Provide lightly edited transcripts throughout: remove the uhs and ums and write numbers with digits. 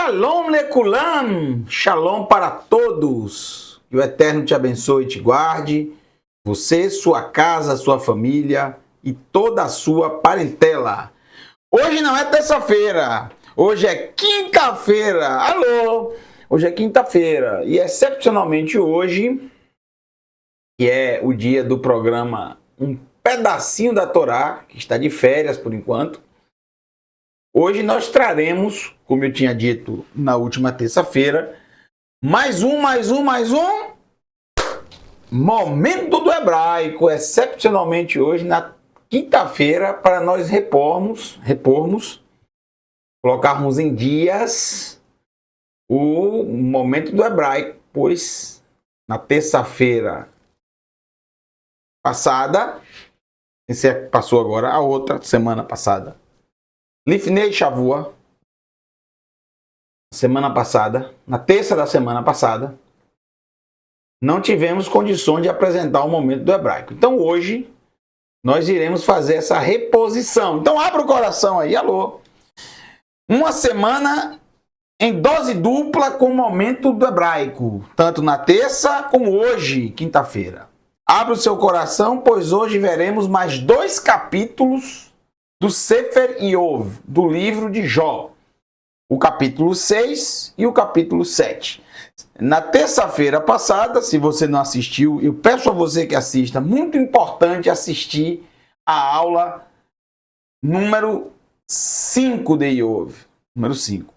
Shalom Lekulam, Shalom para todos. Que o Eterno te abençoe e te guarde, você, sua casa, sua família e toda a sua parentela. Hoje não é terça-feira, hoje é quinta-feira. Alô, hoje é quinta-feira e excepcionalmente hoje, que é o dia do programa Um Pedacinho da Torá, que está de férias por enquanto. Hoje nós traremos, como eu tinha dito na última terça-feira, mais um Momento do Hebraico, excepcionalmente hoje, na quinta-feira, para nós repormos, colocarmos em dias o Momento do Hebraico, pois na terça-feira passada, esse passou agora, a outra semana passada, Lifnei Shavua, semana passada, na terça da semana passada, não tivemos condições de apresentar o Momento do Hebraico. Então hoje nós iremos fazer essa reposição. Então abra o coração aí, alô. Uma semana em dose dupla com o Momento do Hebraico, tanto na terça como hoje, quinta-feira. Abra o seu coração, pois hoje veremos mais 2 capítulos do Sefer Iov, do livro de Jó, o capítulo 6 e o capítulo 7. Na terça-feira passada, se você não assistiu, eu peço a você que assista, muito importante assistir a aula número 5 de Iov, número 5,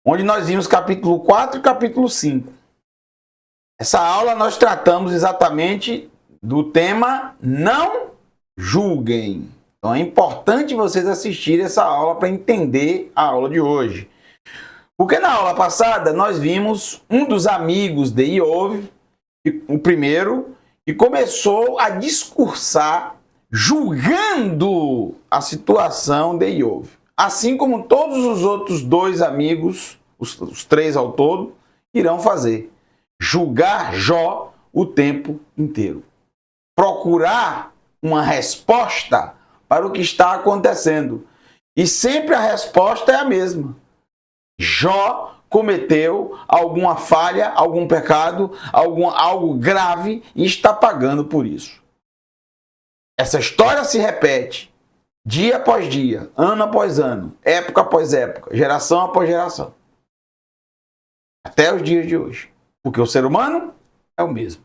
onde nós vimos capítulo 4 e capítulo 5. Essa aula nós tratamos exatamente do tema Não Julguem. Então é importante vocês assistirem essa aula para entender a aula de hoje. Porque na aula passada nós vimos um dos amigos de Iov, o primeiro, que começou a discursar julgando a situação de Iov. Assim como todos os outros 2 amigos, os 3 ao todo, irão fazer. Julgar Jó o tempo inteiro. Procurar uma resposta para o que está acontecendo. E sempre a resposta é a mesma. Jó cometeu alguma falha, algum pecado, algo grave e está pagando por isso. Essa história se repete dia após dia, ano após ano, época após época, geração após geração. Até os dias de hoje. Porque o ser humano é o mesmo.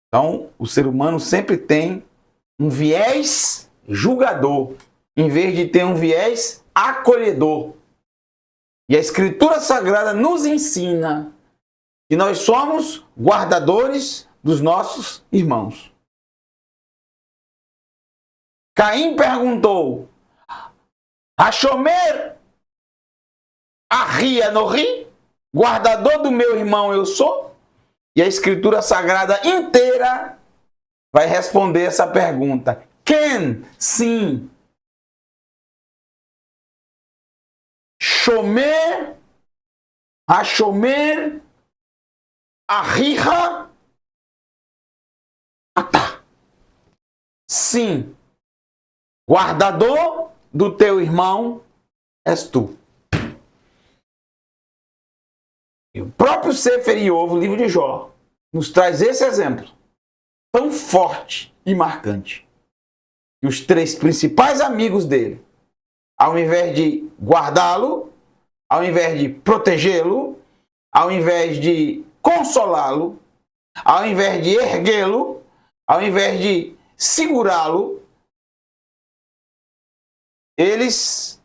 Então, o ser humano sempre tem um viés julgador, em vez de ter um viés acolhedor. E a Escritura Sagrada nos ensina que nós somos guardadores dos nossos irmãos. Caim perguntou: Hashomer Ahi Anohi? Guardador do meu irmão eu sou? E a Escritura Sagrada inteira vai responder essa pergunta. Ken, sim. Shomer, Hashomer, Ahiha, Atá. Sim. Guardador do teu irmão és tu. E o próprio Sefer Iov, o livro de Jó, nos traz esse exemplo tão forte e marcante. E os 3 principais amigos dele, ao invés de guardá-lo, ao invés de protegê-lo, ao invés de consolá-lo, ao invés de erguê-lo, ao invés de segurá-lo, eles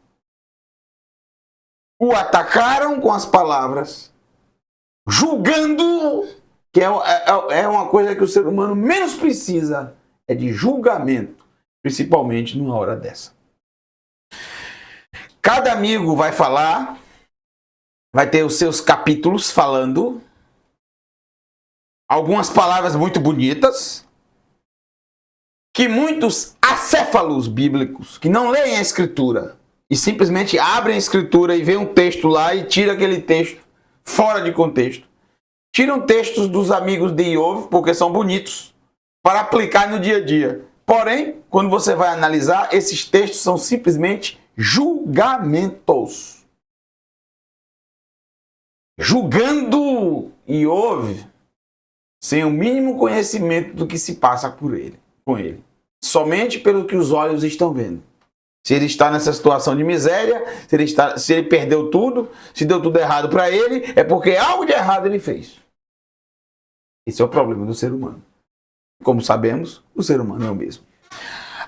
o atacaram com as palavras, julgando, que é uma coisa que o ser humano menos precisa, é de julgamento, principalmente numa hora dessa. Cada amigo vai falar, vai ter os seus capítulos falando, algumas palavras muito bonitas, que muitos acéfalos bíblicos, que não leem a Escritura, e simplesmente abrem a Escritura e vê um texto lá e tira aquele texto fora de contexto. Tiram textos dos amigos de Iov, porque são bonitos, para aplicar no dia a dia. Porém, quando você vai analisar, esses textos são simplesmente julgamentos. julgando Iov sem o mínimo conhecimento do que se passa com ele. Somente pelo que os olhos estão vendo. Se ele está nessa situação de miséria, se ele perdeu tudo, se deu tudo errado para ele, é porque algo de errado ele fez. Esse é o problema do ser humano. Como sabemos, o ser humano é o mesmo.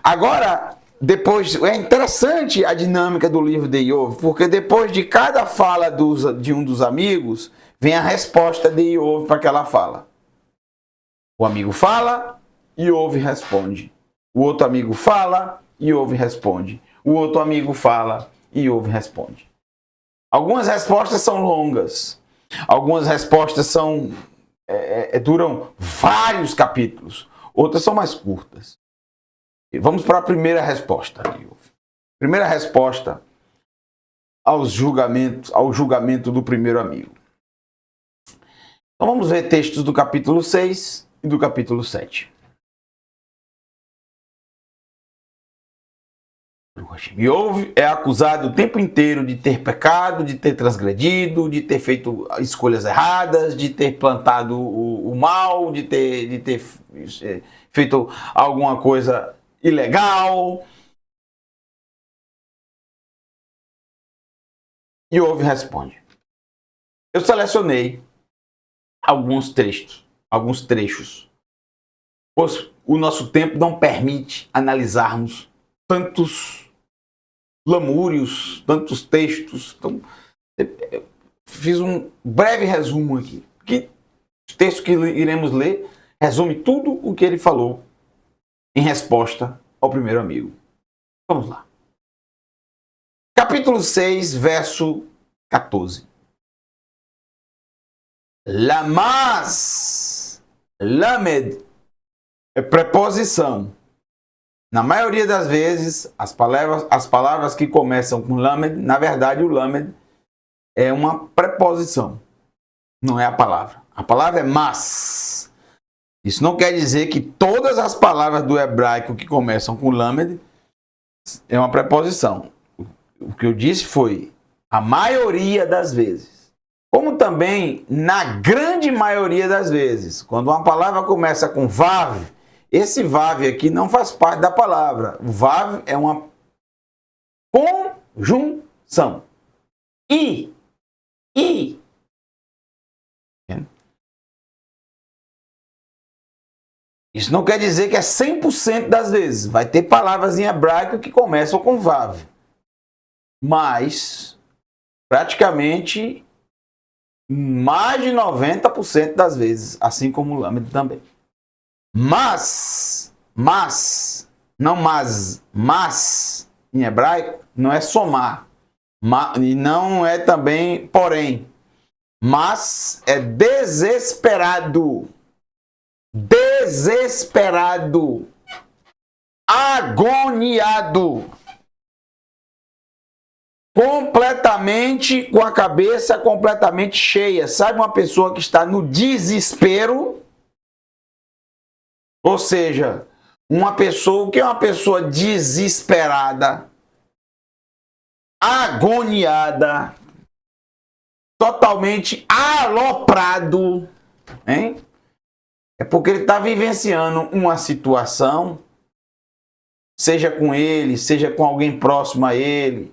Agora, é interessante a dinâmica do livro de Iov, porque depois de cada fala de um dos amigos, vem a resposta de Iov para aquela fala. O amigo fala, Iov responde. O outro amigo fala, Iov responde. O outro amigo fala, Iov responde. Algumas respostas são longas. Algumas respostas duram vários capítulos. Outras são mais curtas. Vamos para a primeira resposta. Primeira resposta ao julgamento do primeiro amigo. Então vamos ver textos do capítulo 6 e do capítulo 7. Iov é acusado o tempo inteiro de ter pecado, de ter transgredido, de ter feito escolhas erradas, de ter plantado o mal, de ter feito alguma coisa ilegal. Iov responde. Eu selecionei alguns trechos, pois o nosso tempo não permite analisarmos tantos lamúrios, tantos textos. Então, fiz um breve resumo aqui. O texto que iremos ler resume tudo o que ele falou em resposta ao primeiro amigo. Vamos lá. Capítulo 6, verso 14. Lamas, lamed, é preposição. Na maioria das vezes, as palavras que começam com lamed, na verdade o lamed é uma preposição, não é a palavra. A palavra é mas. Isso não quer dizer que todas as palavras do hebraico que começam com lamed é uma preposição. O que eu disse foi a maioria das vezes. Como também na grande maioria das vezes, quando uma palavra começa com vav, esse vav aqui não faz parte da palavra. O vav é uma conjunção. I. Isso não quer dizer que é 100% das vezes. Vai ter palavras em hebraico que começam com vav. Mas, praticamente, mais de 90% das vezes. Assim como o lamed também. Mas, em hebraico, não é somar. E não é também porém. Mas é desesperado. Agoniado. Completamente, com a cabeça completamente cheia. Sabe uma pessoa que está no desespero? Ou seja, o que é uma pessoa desesperada, agoniada, totalmente aloprado, hein? É porque ele está vivenciando uma situação, seja com ele, seja com alguém próximo a ele,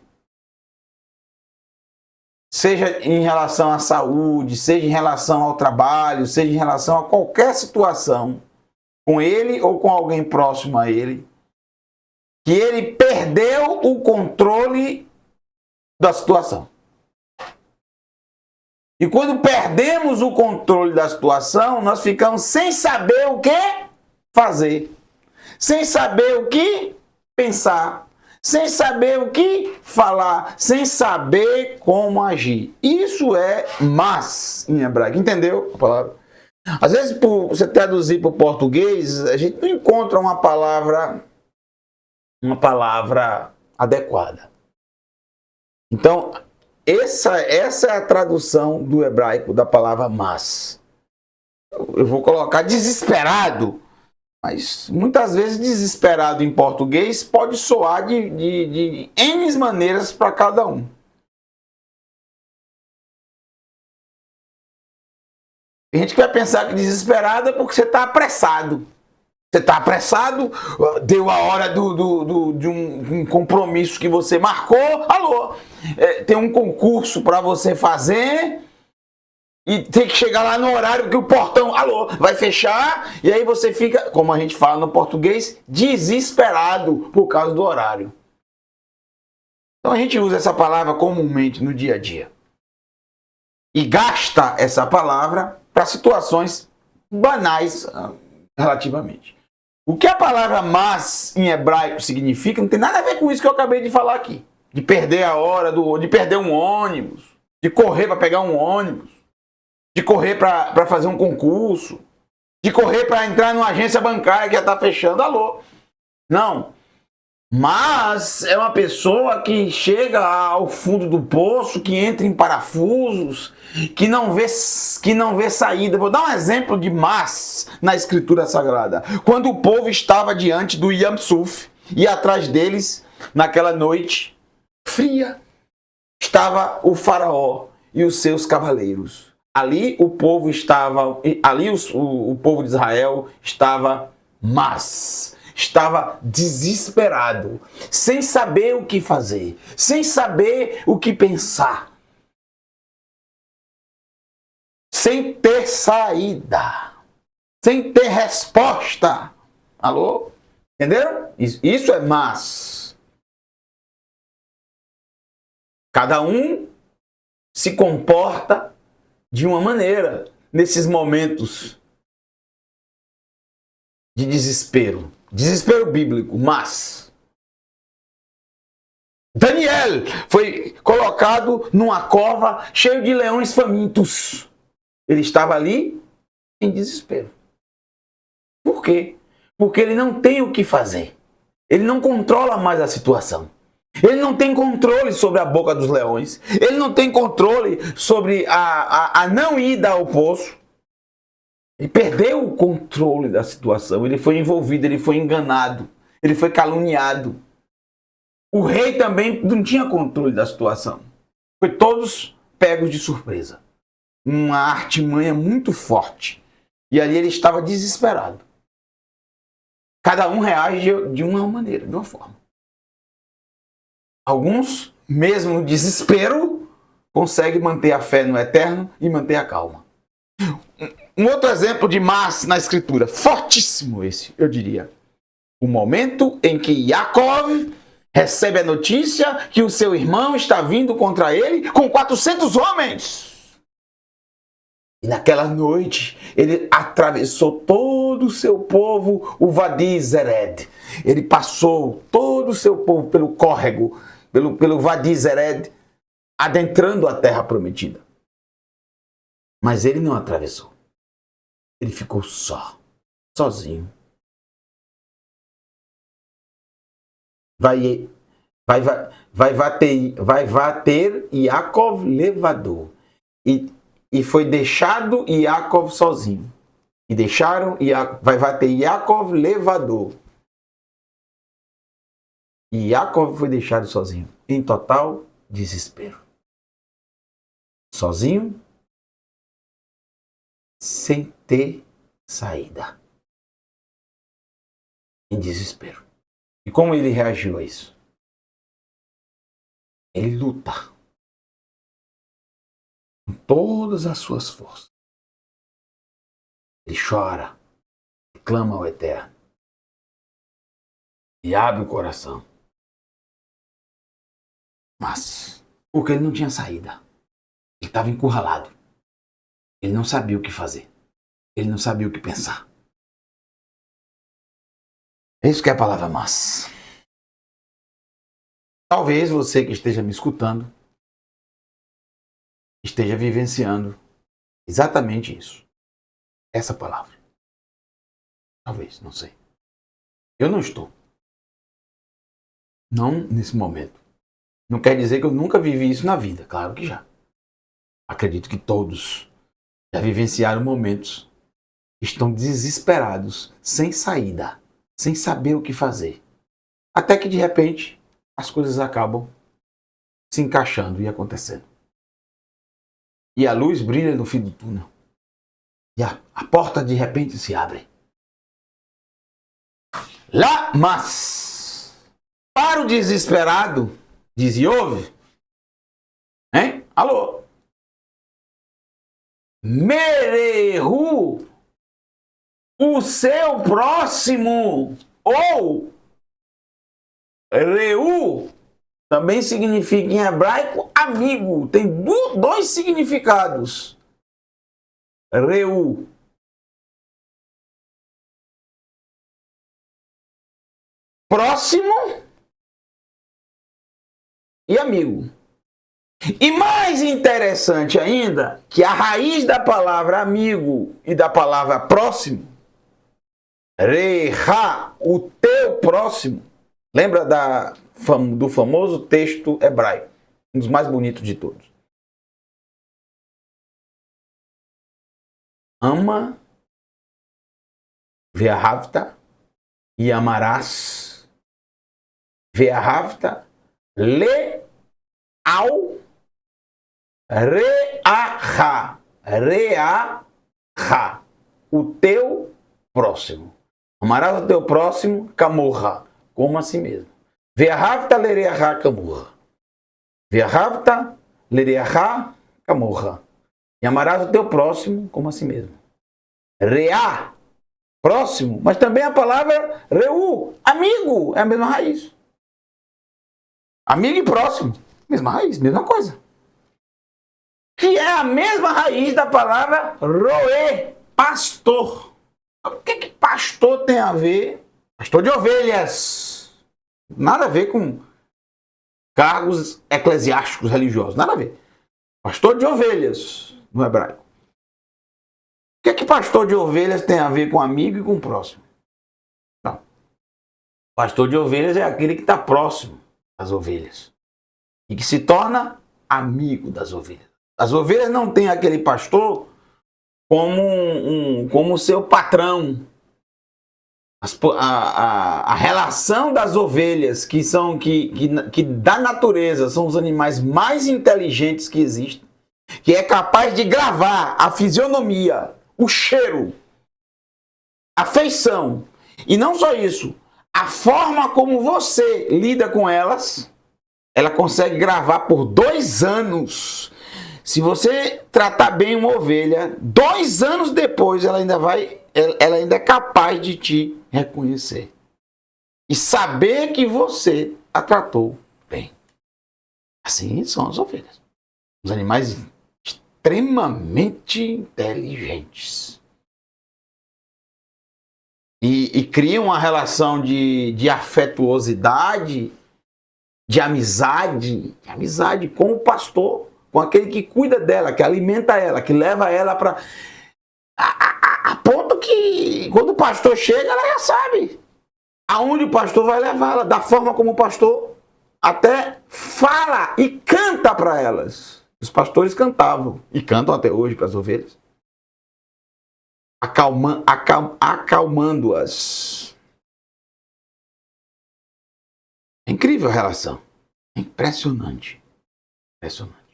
seja em relação à saúde, seja em relação ao trabalho, seja em relação a qualquer situação, com ele ou com alguém próximo a ele, que ele perdeu o controle da situação. E quando perdemos o controle da situação, nós ficamos sem saber o que fazer, sem saber o que pensar, sem saber o que falar, sem saber como agir. Isso é mas em hebraico. Entendeu a palavra? Às vezes, por você traduzir para o português, a gente não encontra uma palavra adequada. Então, essa é a tradução do hebraico da palavra mas. Eu vou colocar desesperado, mas muitas vezes desesperado em português pode soar de N maneiras para cada um. Tem gente que vai pensar que desesperado é porque você está apressado. Você está apressado, deu a hora de um compromisso que você marcou. Alô, tem um concurso para você fazer e tem que chegar lá no horário que o portão, alô, vai fechar. E aí você fica, como a gente fala no português, desesperado por causa do horário. Então a gente usa essa palavra comumente no dia a dia. E gasta essa palavra para situações banais, relativamente. O que a palavra mas em hebraico significa não tem nada a ver com isso que eu acabei de falar aqui. De perder a hora, de perder um ônibus, de correr para pegar um ônibus, de correr para fazer um concurso, de correr para entrar numa agência bancária que já está fechando. Alô. Não. Mas é uma pessoa que chega ao fundo do poço, que entra em parafusos, que não vê saída. Vou dar um exemplo de mas na Escritura Sagrada. Quando o povo estava diante do Yam Suf e atrás deles, naquela noite fria, estava o faraó e os seus cavaleiros. Ali o povo estava, o povo de Israel estava estava desesperado, sem saber o que fazer, sem saber o que pensar, sem ter saída, sem ter resposta. Alô? Entenderam? Isso é mas. Cada um se comporta de uma maneira nesses momentos de desespero. Desespero bíblico, mas Daniel foi colocado numa cova cheio de leões famintos. Ele estava ali em desespero. Por quê? Porque ele não tem o que fazer. Ele não controla mais a situação. Ele não tem controle sobre a boca dos leões. Ele não tem controle sobre a não ida ao poço. Ele perdeu o controle da situação, ele foi envolvido, ele foi enganado, ele foi caluniado. O rei também não tinha controle da situação. Foi todos pegos de surpresa. Uma artimanha muito forte. E ali ele estava desesperado. Cada um reage de uma maneira, de uma forma. Alguns, mesmo no desespero, conseguem manter a fé no eterno e manter a calma. Um outro exemplo de mas na Escritura, fortíssimo esse, eu diria. O momento em que Jacob recebe a notícia que o seu irmão está vindo contra ele com 400 homens. E naquela noite, ele atravessou todo o seu povo, o Vadi Zered. Ele passou todo o seu povo pelo córrego, pelo Vadi Zered, adentrando a terra prometida. Mas ele não atravessou. Ele ficou sozinho. Vai bater Yaakov levador. E foi deixado Yaakov sozinho. E deixaram, vai bater Yaakov levador. E Yaakov foi deixado sozinho. Em total desespero. Sozinho. Sem ter saída. Em desespero. E como ele reagiu a isso? Ele luta. Com todas as suas forças. Ele chora. Ele clama ao Eterno. E abre o coração. Mas, porque ele não tinha saída. Ele estava encurralado. Ele não sabia o que fazer. Ele não sabia o que pensar. É isso que é a palavra mas. Talvez você que esteja me escutando esteja vivenciando exatamente isso. Essa palavra. Talvez, não sei. Eu não estou. Não nesse momento. Não quer dizer que eu nunca vivi isso na vida. Claro que já. Acredito que todos já vivenciaram momentos que estão desesperados, sem saída, sem saber o que fazer. Até que de repente as coisas acabam se encaixando e acontecendo. E a luz brilha no fim do túnel. E a porta de repente se abre. Lá, mas, para o desesperado, diz Iove, hein? Alô? Merehu, o seu próximo, ou Reu, também significa em hebraico amigo. Tem dois significados. Reu. Próximo e amigo. E mais interessante ainda, que a raiz da palavra amigo e da palavra próximo, Reha, o teu próximo, lembra do famoso texto hebraico, um dos mais bonitos de todos. Ama, ve'ahavta, e amarás, ve'ahavta, le'al, re'aha, re'aha, o teu próximo. Amarás o teu próximo, camorra, como a si mesmo. Ve'ahavta le'reaha camorra. Ve'ahavta le'reaha camorra. E amarás o teu próximo como a si mesmo. Reá, próximo, mas também a palavra reu, amigo, é a mesma raiz. Amigo e próximo, mesma raiz, mesma coisa. Que é a mesma raiz da palavra roé, pastor. O que pastor tem a ver? Pastor de ovelhas. Nada a ver com cargos eclesiásticos religiosos, nada a ver. Pastor de ovelhas, no hebraico. O que pastor de ovelhas tem a ver com amigo e com próximo? Não. Pastor de ovelhas é aquele que está próximo das ovelhas e que se torna amigo das ovelhas. As ovelhas não têm aquele pastor como seu patrão. A relação das ovelhas, que da natureza são os animais mais inteligentes que existem, que é capaz de gravar a fisionomia, o cheiro, a feição, e não só isso, a forma como você lida com elas, ela consegue gravar por 2 anos. Se você tratar bem uma ovelha, 2 anos depois ela ainda é capaz de te reconhecer e saber que você a tratou bem. Assim são as ovelhas. Os animais extremamente inteligentes. E criam uma relação de afetuosidade, de amizade com o pastor, com aquele que cuida dela, que alimenta ela, que leva ela para... A ponto que quando o pastor chega, ela já sabe aonde o pastor vai levá-la, da forma como o pastor até fala e canta para elas. Os pastores cantavam e cantam até hoje para as ovelhas, acalmando-as. É incrível a relação. É impressionante. Impressionante.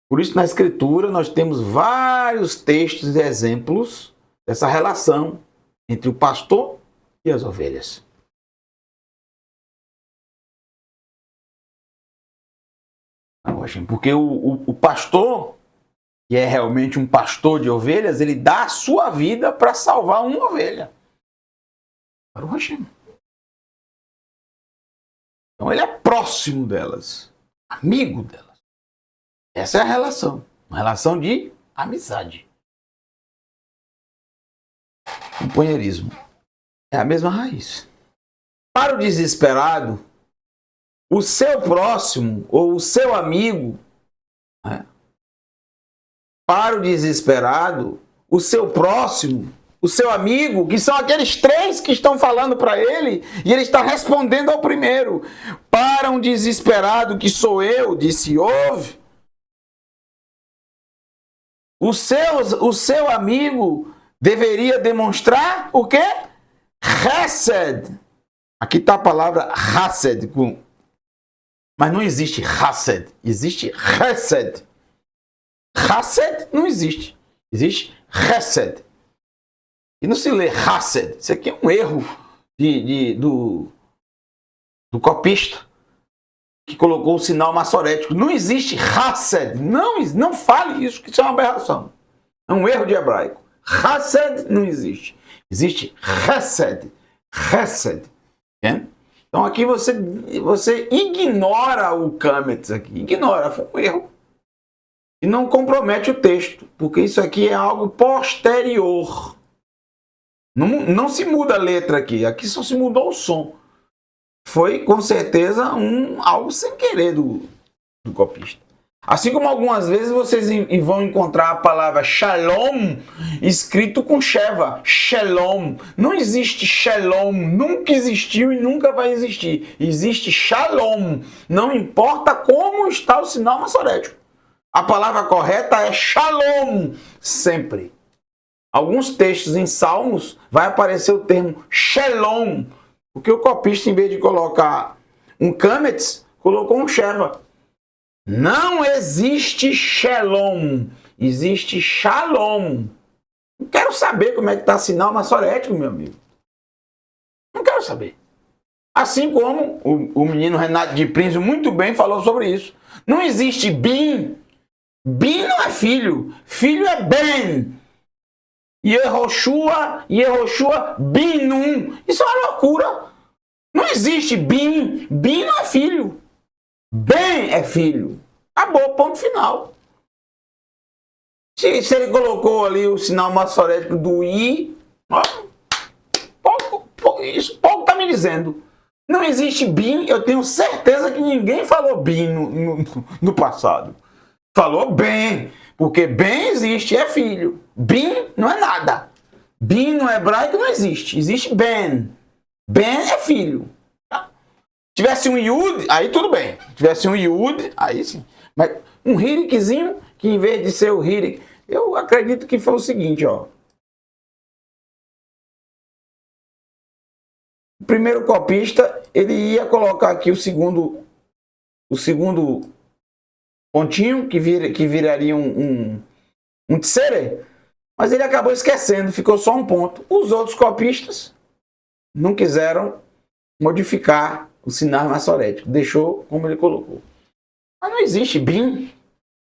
Por isso, na Escritura, nós temos vários textos e exemplos dessa relação entre o pastor e as ovelhas. Porque o pastor, que é realmente um pastor de ovelhas, ele dá a sua vida para salvar uma ovelha. Então ele é próximo delas, amigo delas. Essa é a relação, uma relação de amizade. Companheirismo é a mesma raiz. Para o desesperado, o seu próximo ou o seu amigo, né? Para o desesperado, o seu próximo, o seu amigo, que são aqueles 3 que estão falando para ele, e ele está respondendo ao primeiro. Para um desesperado que sou eu, disse Iove, o seu amigo deveria demonstrar o quê? Hesed. Aqui está a palavra Hesed, mas não existe Hesed, existe Hesed. Hesed não existe, existe Chesed. E não se lê Hassed. Isso aqui é um erro do copista, que colocou o sinal maçorético. Não existe Hassed. Não fale isso, que isso é uma aberração. É um erro de hebraico. Hassed não existe. Existe Chesed. Chesed. Então aqui você ignora o Kametz aqui. Ignora, foi um erro. E não compromete o texto, porque isso aqui é algo posterior. Não se muda a letra aqui só se mudou o som. Foi com certeza algo sem querer do copista. Assim como algumas vezes vocês vão encontrar a palavra Shalom escrito com Sheva. Shalom. Não existe Shalom. Nunca existiu e nunca vai existir. Existe Shalom. Não importa como está o sinal maçorético. A palavra correta é Shalom. Sempre. Alguns textos em Salmos vai aparecer o termo Shalom. Porque o copista, em vez de colocar um Kametz, colocou um Sheva. Não existe Shalom, existe Shalom. Não quero saber como é que está sinal maçorético, meu amigo. Não quero saber. Assim como o menino Renato de Príncipe muito bem falou sobre isso. Não existe Bin. Bin não é filho. Filho é Ben. Yehoshua Binum. Isso é uma loucura. Não existe Bin. Bin não é filho. Ben é filho. Acabou, ponto final. Se ele colocou ali o sinal maçorético do I, isso pouco está me dizendo. Não existe Bin. Eu tenho certeza que ninguém falou Bin no passado. Falou Ben. Porque Ben existe, é filho. Bin não é nada. Bin no hebraico não existe. Existe Ben. Ben é filho. Tá? Tivesse um Yud, aí tudo bem. Tivesse um Yud, aí sim. Mas um Hirikzinho, que em vez de ser o Hirik, eu acredito que foi o seguinte, ó. O primeiro copista, ele ia colocar aqui o segundo pontinho, que viraria um tsere, mas ele acabou esquecendo, ficou só um ponto. Os outros copistas não quiseram modificar o sinal maçorético, deixou como ele colocou. Mas não existe Bin.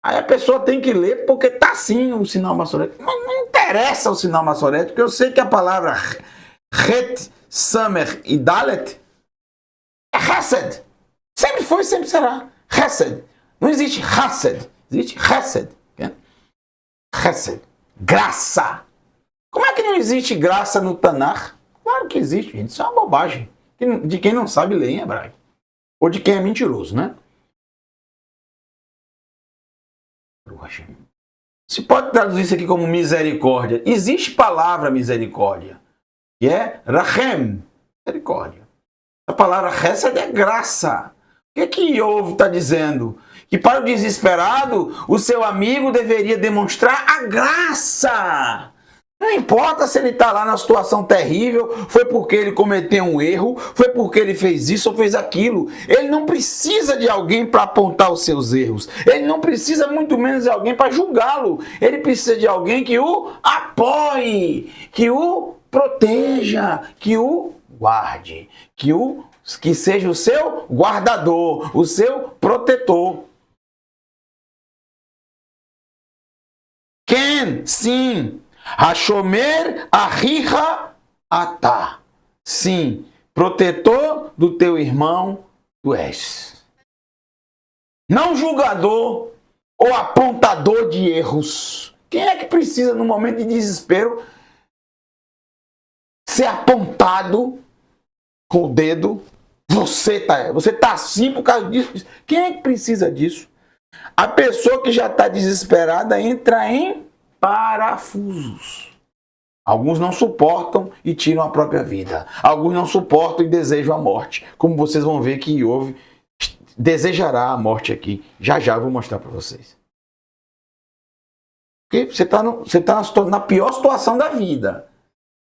Aí a pessoa tem que ler porque tá sim o sinal maçorético. Mas não interessa o sinal maçorético, porque eu sei que a palavra Het, Samer e Dalet é Hesed. Sempre foi, sempre será. Hesed. Não existe Hesed, existe Hesed. Hesed. Graça. Como é que não existe graça no Tanakh? Claro que existe, gente. Isso é uma bobagem. De quem não sabe ler em hebraico. Ou de quem é mentiroso, né? Se pode traduzir isso aqui como misericórdia. Existe palavra misericórdia. Que é Rachem. Misericórdia. A palavra Hesed é graça. O que Iov está dizendo? Que para o desesperado, o seu amigo deveria demonstrar a graça. Não importa se ele está lá na situação terrível, foi porque ele cometeu um erro, foi porque ele fez isso ou fez aquilo. Ele não precisa de alguém para apontar os seus erros. Ele não precisa muito menos de alguém para julgá-lo. Ele precisa de alguém que o apoie, que o proteja, que o guarde, que seja o seu guardador, o seu protetor. Ken, sim. Hashomer Ahiha Atá. Sim, protetor do teu irmão tu és. Não julgador ou apontador de erros. Quem é que precisa, no momento de desespero, ser apontado com o dedo? Você tá assim por causa disso. Quem é que precisa disso? A pessoa que já está desesperada entra em parafusos. Alguns não suportam e tiram a própria vida. Alguns não suportam e desejam a morte. Como vocês vão ver que Iov desejará a morte aqui. Já já eu vou mostrar para vocês. Porque você está na pior situação da vida.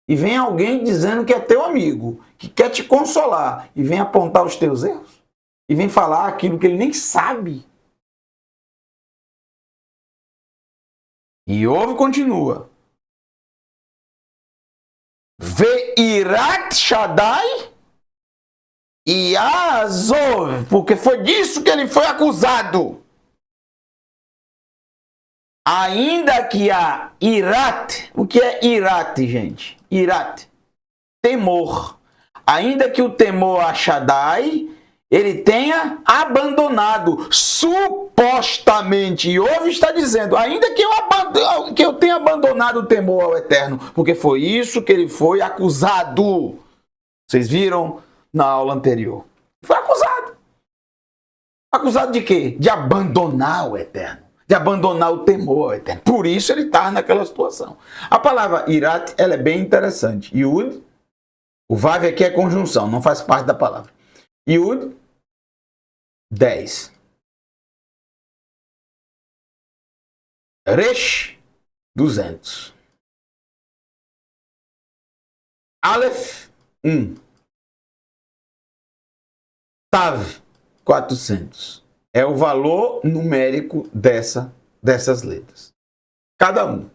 E vem alguém dizendo que é teu amigo, que quer te consolar, e vem apontar os teus erros. E vem falar aquilo que ele nem sabe. E Iov continua. Veirat Shaddai e Azov, porque foi disso que ele foi acusado. Ainda que a Irat, o que é Irat, gente? Irat, temor. Ainda que o temor a Shaddai, ele tenha abandonado, supostamente. E Iov está dizendo, ainda que eu tenha abandonado o temor ao Eterno, porque foi isso que ele foi acusado. Vocês viram na aula anterior. Foi acusado. Acusado de quê? De abandonar o Eterno. De abandonar o temor ao Eterno. Por isso ele está naquela situação. A palavra Irat, ela é bem interessante. Yud, o Vav aqui é conjunção, não faz parte da palavra. Yud, 10. Resh, 200. Aleph, 1. Tav, 400. É o valor numérico dessas letras. Cada um.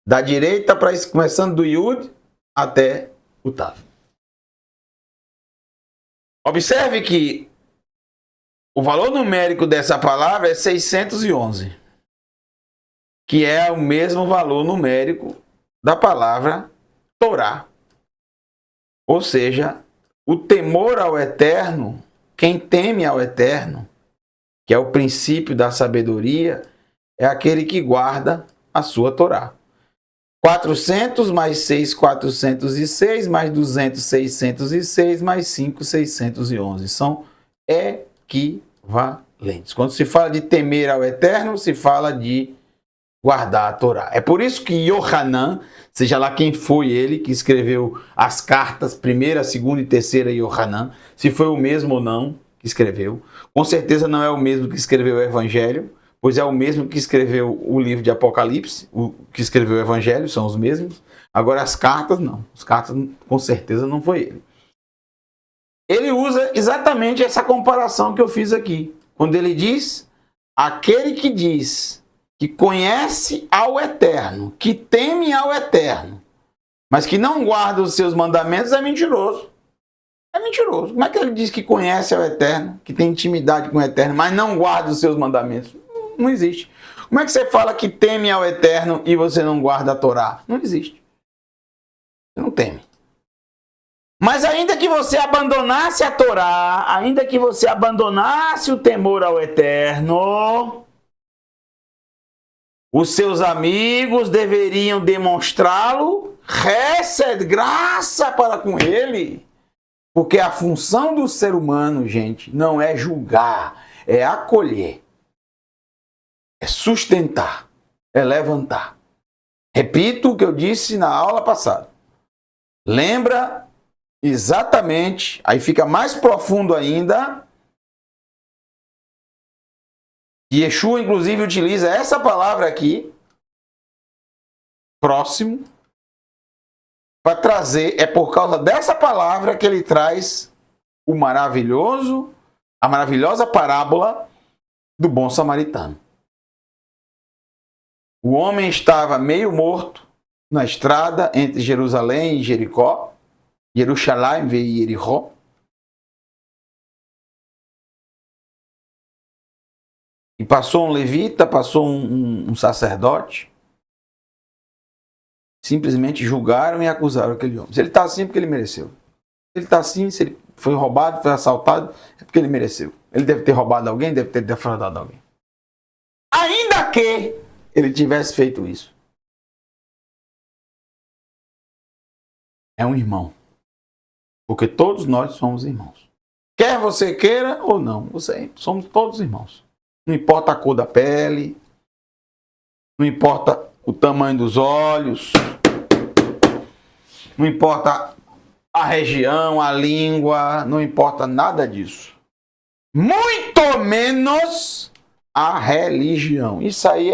Da direita para começando do Yud até o Tav. Observe que o valor numérico dessa palavra é 611, que é o mesmo valor numérico da palavra Torá. Ou seja, o temor ao Eterno, quem teme ao Eterno, que é o princípio da sabedoria, é aquele que guarda a sua Torá. 400 mais 6, 406, mais 200, 606, mais 5, 611. São equivalentes. Quando se fala de temer ao Eterno, se fala de guardar a Torá. É por isso que Yohanan, seja lá quem foi ele que escreveu as cartas, primeira, segunda e terceira Yohanan, se foi o mesmo ou não que escreveu, com certeza não é o mesmo que escreveu o Evangelho, pois é o mesmo que escreveu o livro de Apocalipse, o que escreveu o Evangelho, são os mesmos. Agora as cartas não, as cartas com certeza não foi ele. Ele usa exatamente essa comparação que eu fiz aqui, quando ele diz, aquele que diz que conhece ao Eterno, que teme ao Eterno, mas que não guarda os seus mandamentos, é mentiroso. É mentiroso. Como é que ele diz que conhece ao Eterno, que tem intimidade com o Eterno, mas não guarda os seus mandamentos? Não existe. Como é que você fala que teme ao Eterno e você não guarda a Torá? Não existe. Você não teme. Mas ainda que você abandonasse a Torá, ainda que você abandonasse o temor ao Eterno, os seus amigos deveriam demonstrá-lo, recebe graça para com ele. Porque a função do ser humano, gente, não é julgar, é acolher, é sustentar, é levantar. Repito o que eu disse na aula passada. Lembra exatamente, aí fica mais profundo ainda, que Yeshua, inclusive, utiliza essa palavra aqui, próximo, para trazer, é por causa dessa palavra que ele traz a maravilhosa parábola do bom samaritano. O homem estava meio morto na estrada entre Jerusalém e Jericó, Jerusalém e Jericó. E passou um levita, passou um sacerdote. Simplesmente julgaram e acusaram aquele homem. Se ele está assim, é porque ele mereceu. Se ele está assim, se ele foi roubado, foi assaltado, é porque ele mereceu. Ele deve ter roubado alguém, deve ter defraudado alguém. Ainda que ele tivesse feito isso. É um irmão. Porque todos nós somos irmãos. Quer você queira ou não, somos todos irmãos. Não importa a cor da pele, não importa o tamanho dos olhos, não importa a região, a língua, não importa nada disso. Muito menos a religião. Isso aí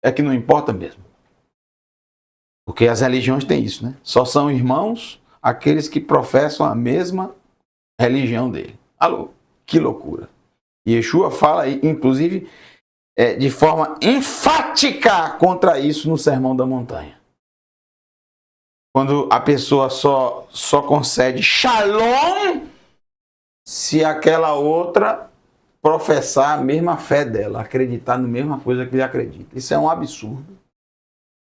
é que não importa mesmo. Porque as religiões têm isso, né? Só são irmãos aqueles que professam a mesma religião dele. Alô, que loucura. E Yeshua fala, inclusive, de forma enfática contra isso no Sermão da Montanha. quando a pessoa só concede shalom se aquela outra professar a mesma fé dela, acreditar na mesma coisa que ele acredita. Isso é um absurdo.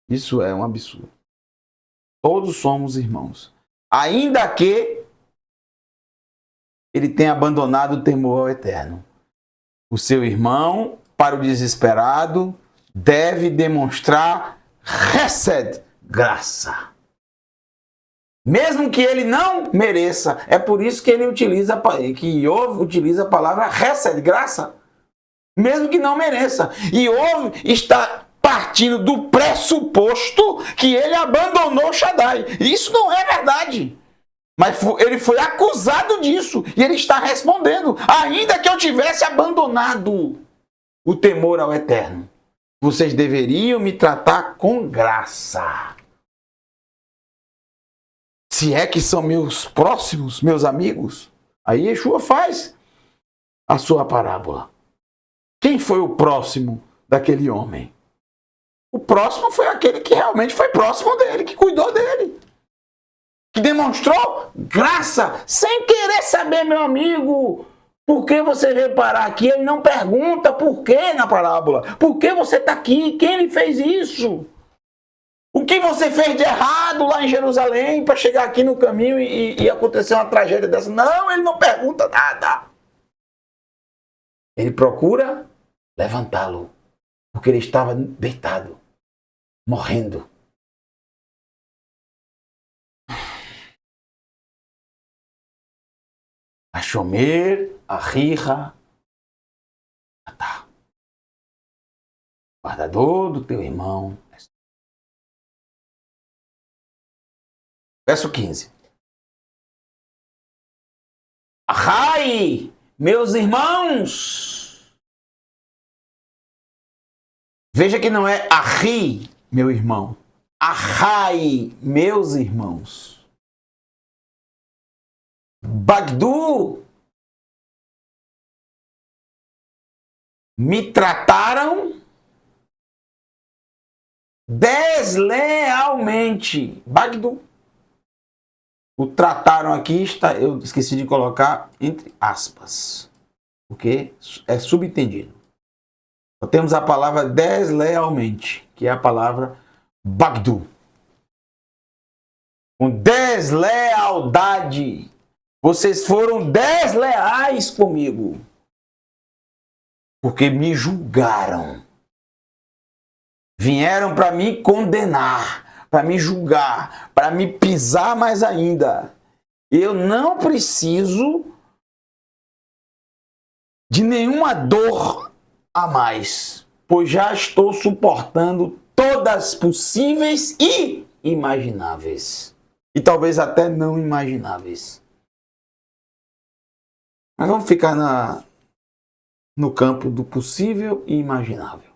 Isso é um absurdo. Todos somos irmãos. Ainda que ele tenha abandonado o temor ao eterno. O seu irmão, para o desesperado, deve demonstrar hesed, graça. Mesmo que ele não mereça. É por isso que ele utiliza, que Iov utiliza a palavra hesed, graça. Mesmo que não mereça. Iov está partindo do pressuposto que ele abandonou Shaddai. Isso não é verdade. Mas ele foi acusado disso. E ele está respondendo. Ainda que eu tivesse abandonado o temor ao eterno, vocês deveriam me tratar com graça. Se é que são meus próximos, meus amigos. Aí Yeshua faz a sua parábola. Quem foi o próximo daquele homem? O próximo foi aquele que realmente foi próximo dele, que cuidou dele. Que demonstrou graça, sem querer saber, meu amigo. Por que você veio parar aqui? Ele não pergunta por que na parábola. Por que você está aqui? Quem lhe fez isso? O que você fez de errado lá em Jerusalém para chegar aqui no caminho e acontecer uma tragédia dessa? Não, ele não pergunta nada. Ele procura levantá-lo, porque ele estava deitado, morrendo. Ashomer, Ahicha, Atah. Guardador do teu irmão. Verso 15. Ahai, meus irmãos. Veja que não é Ahi, meu irmão. Ahai, meus irmãos. Bagdu, me trataram deslealmente. Bagdu. O trataram aqui, eu esqueci de colocar entre aspas, porque é subentendido. Só temos a palavra deslealmente, que é a palavra Bagdu. Com deslealdade. Vocês foram desleais comigo. Porque me julgaram. Vieram para me condenar, para me julgar, para me pisar mais ainda. Eu não preciso de nenhuma dor a mais, pois já estou suportando todas possíveis e imagináveis. E talvez até não imagináveis. Mas vamos ficar no campo do possível e imaginável.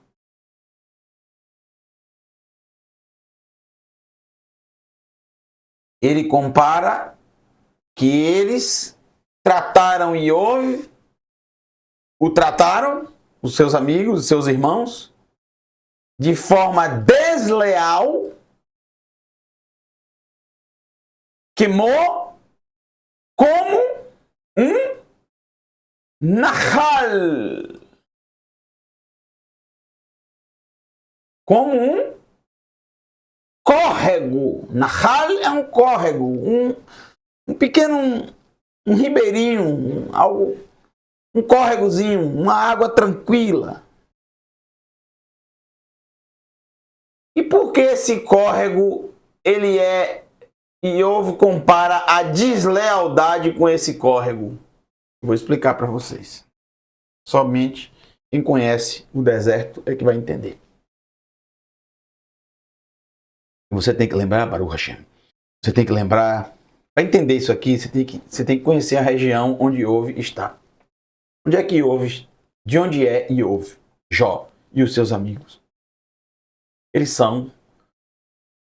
Ele compara que eles trataram Iov, os seus amigos, os seus irmãos, de forma desleal, queimou como um Nahal, como um córrego. Nahal é um córrego, um pequeno, um ribeirinho, um córregozinho, uma água tranquila. E por que esse córrego, Iov compara a deslealdade com esse córrego? Vou explicar para vocês. Somente quem conhece o deserto é que vai entender. Você tem que lembrar, Baruch Hashem. Você tem que lembrar, para entender isso aqui, você tem que conhecer a região onde Iov está. Onde é que Iov, de onde é Iov, Jó e os seus amigos? Eles são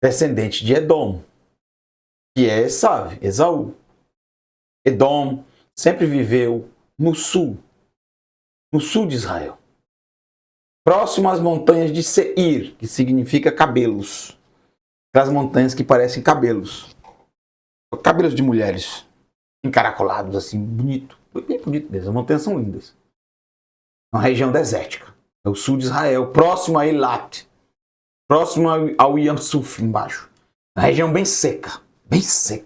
descendentes de Edom, que é Esaú. Edom sempre viveu no sul de Israel, próximo às montanhas de Seir, que significa cabelos. aquelas montanhas que parecem cabelos. Cabelos de mulheres. Encaracolados, assim, bonito. Bem bonito mesmo. As montanhas são lindas. É uma região desértica. É o sul de Israel, próximo a Eilat. Próximo ao Yam Suf, embaixo. Uma região bem seca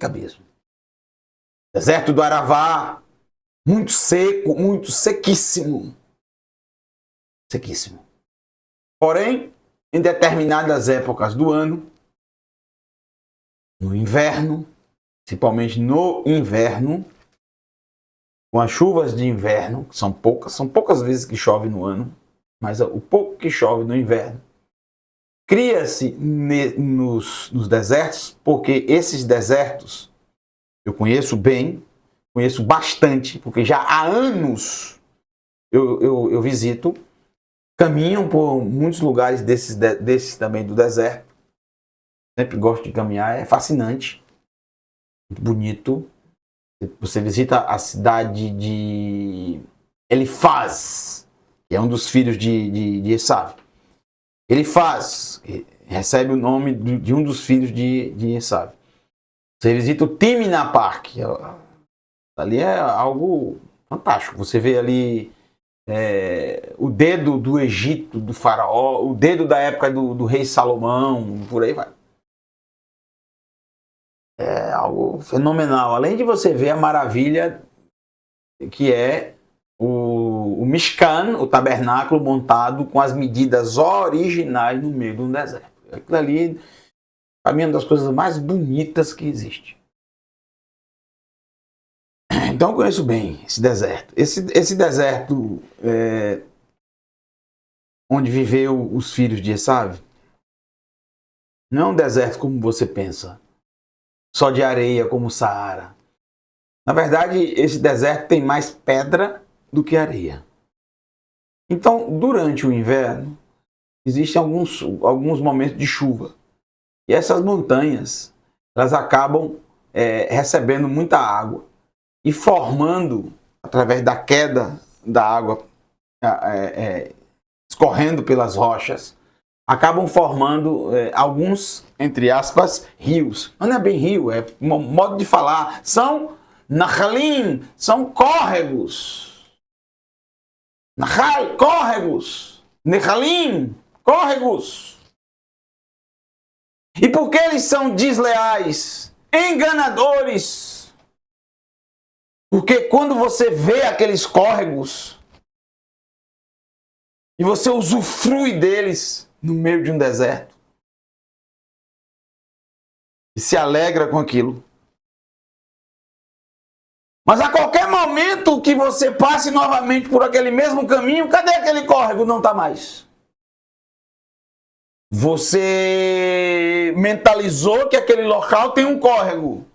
mesmo. Deserto do Aravá, muito seco, muito sequíssimo. Sequíssimo. Porém, em determinadas épocas do ano, no inverno, principalmente no inverno, com as chuvas de inverno, que são poucas vezes que chove no ano, mas o pouco que chove no inverno, cria-se nos desertos, porque esses desertos eu conheço bem, conheço bastante, porque já há anos eu visito, caminham por muitos lugares desses também do deserto. Sempre gosto de caminhar, é fascinante, muito bonito. Você visita a cidade de Elifaz, que é um dos filhos de Esav. Elifaz recebe o nome de um dos filhos de Esav. Você visita o Timna Park. Ali é algo fantástico. Você vê ali o dedo do Egito, do faraó, o dedo da época do rei Salomão, por aí vai. É algo fenomenal. Além de você ver a maravilha que é o Mishkan, o tabernáculo montado com as medidas originais no meio de um deserto. Aquilo ali, para mim, é uma das coisas mais bonitas que existe. Então eu conheço bem esse deserto. Esse deserto onde viveu os filhos de Esav, não é um deserto como você pensa, só de areia como o Saara. Na verdade, esse deserto tem mais pedra do que areia. Então, durante o inverno, existem alguns momentos de chuva. E essas montanhas, elas acabam recebendo muita água e formando, através da queda da água escorrendo pelas rochas, acabam formando alguns, entre aspas, rios. Mas não é bem rio, é um modo de falar. São Nahalim, são córregos. Nahal, córregos. Nehalim, córregos. E por que eles são desleais, enganadores? Porque quando você vê aqueles córregos e você usufrui deles no meio de um deserto e se alegra com aquilo. Mas a qualquer momento que você passe novamente por aquele mesmo caminho, cadê aquele córrego? Não está mais. Você mentalizou que aquele local tem um córrego.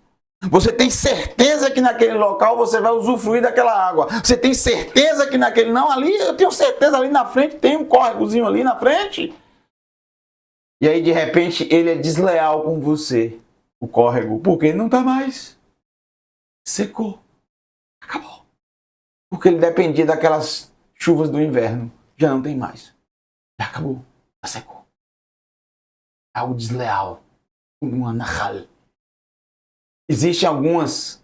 Você tem certeza que naquele local você vai usufruir daquela água. Você tem certeza que naquele... Não, ali eu tenho certeza, ali na frente tem um córregozinho ali na frente. E aí de repente ele é desleal com você, o córrego, porque ele não está mais. Secou. Acabou. Porque ele dependia daquelas chuvas do inverno. Já não tem mais. Já acabou. Já secou. É algo desleal. Uma nahal. Existem algumas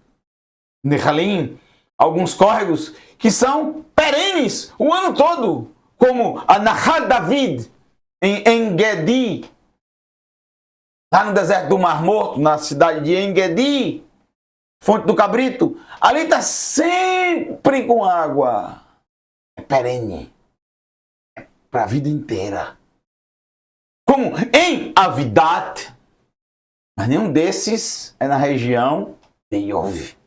nehalim, alguns córregos que são perenes o ano todo. Como a Nahal David, em Engedi. Lá no deserto do Mar Morto, na cidade de Engedi. Fonte do Cabrito, ali está sempre com água. É perene. É para a vida inteira. Como em Avidat, mas nenhum desses é na região de Iov.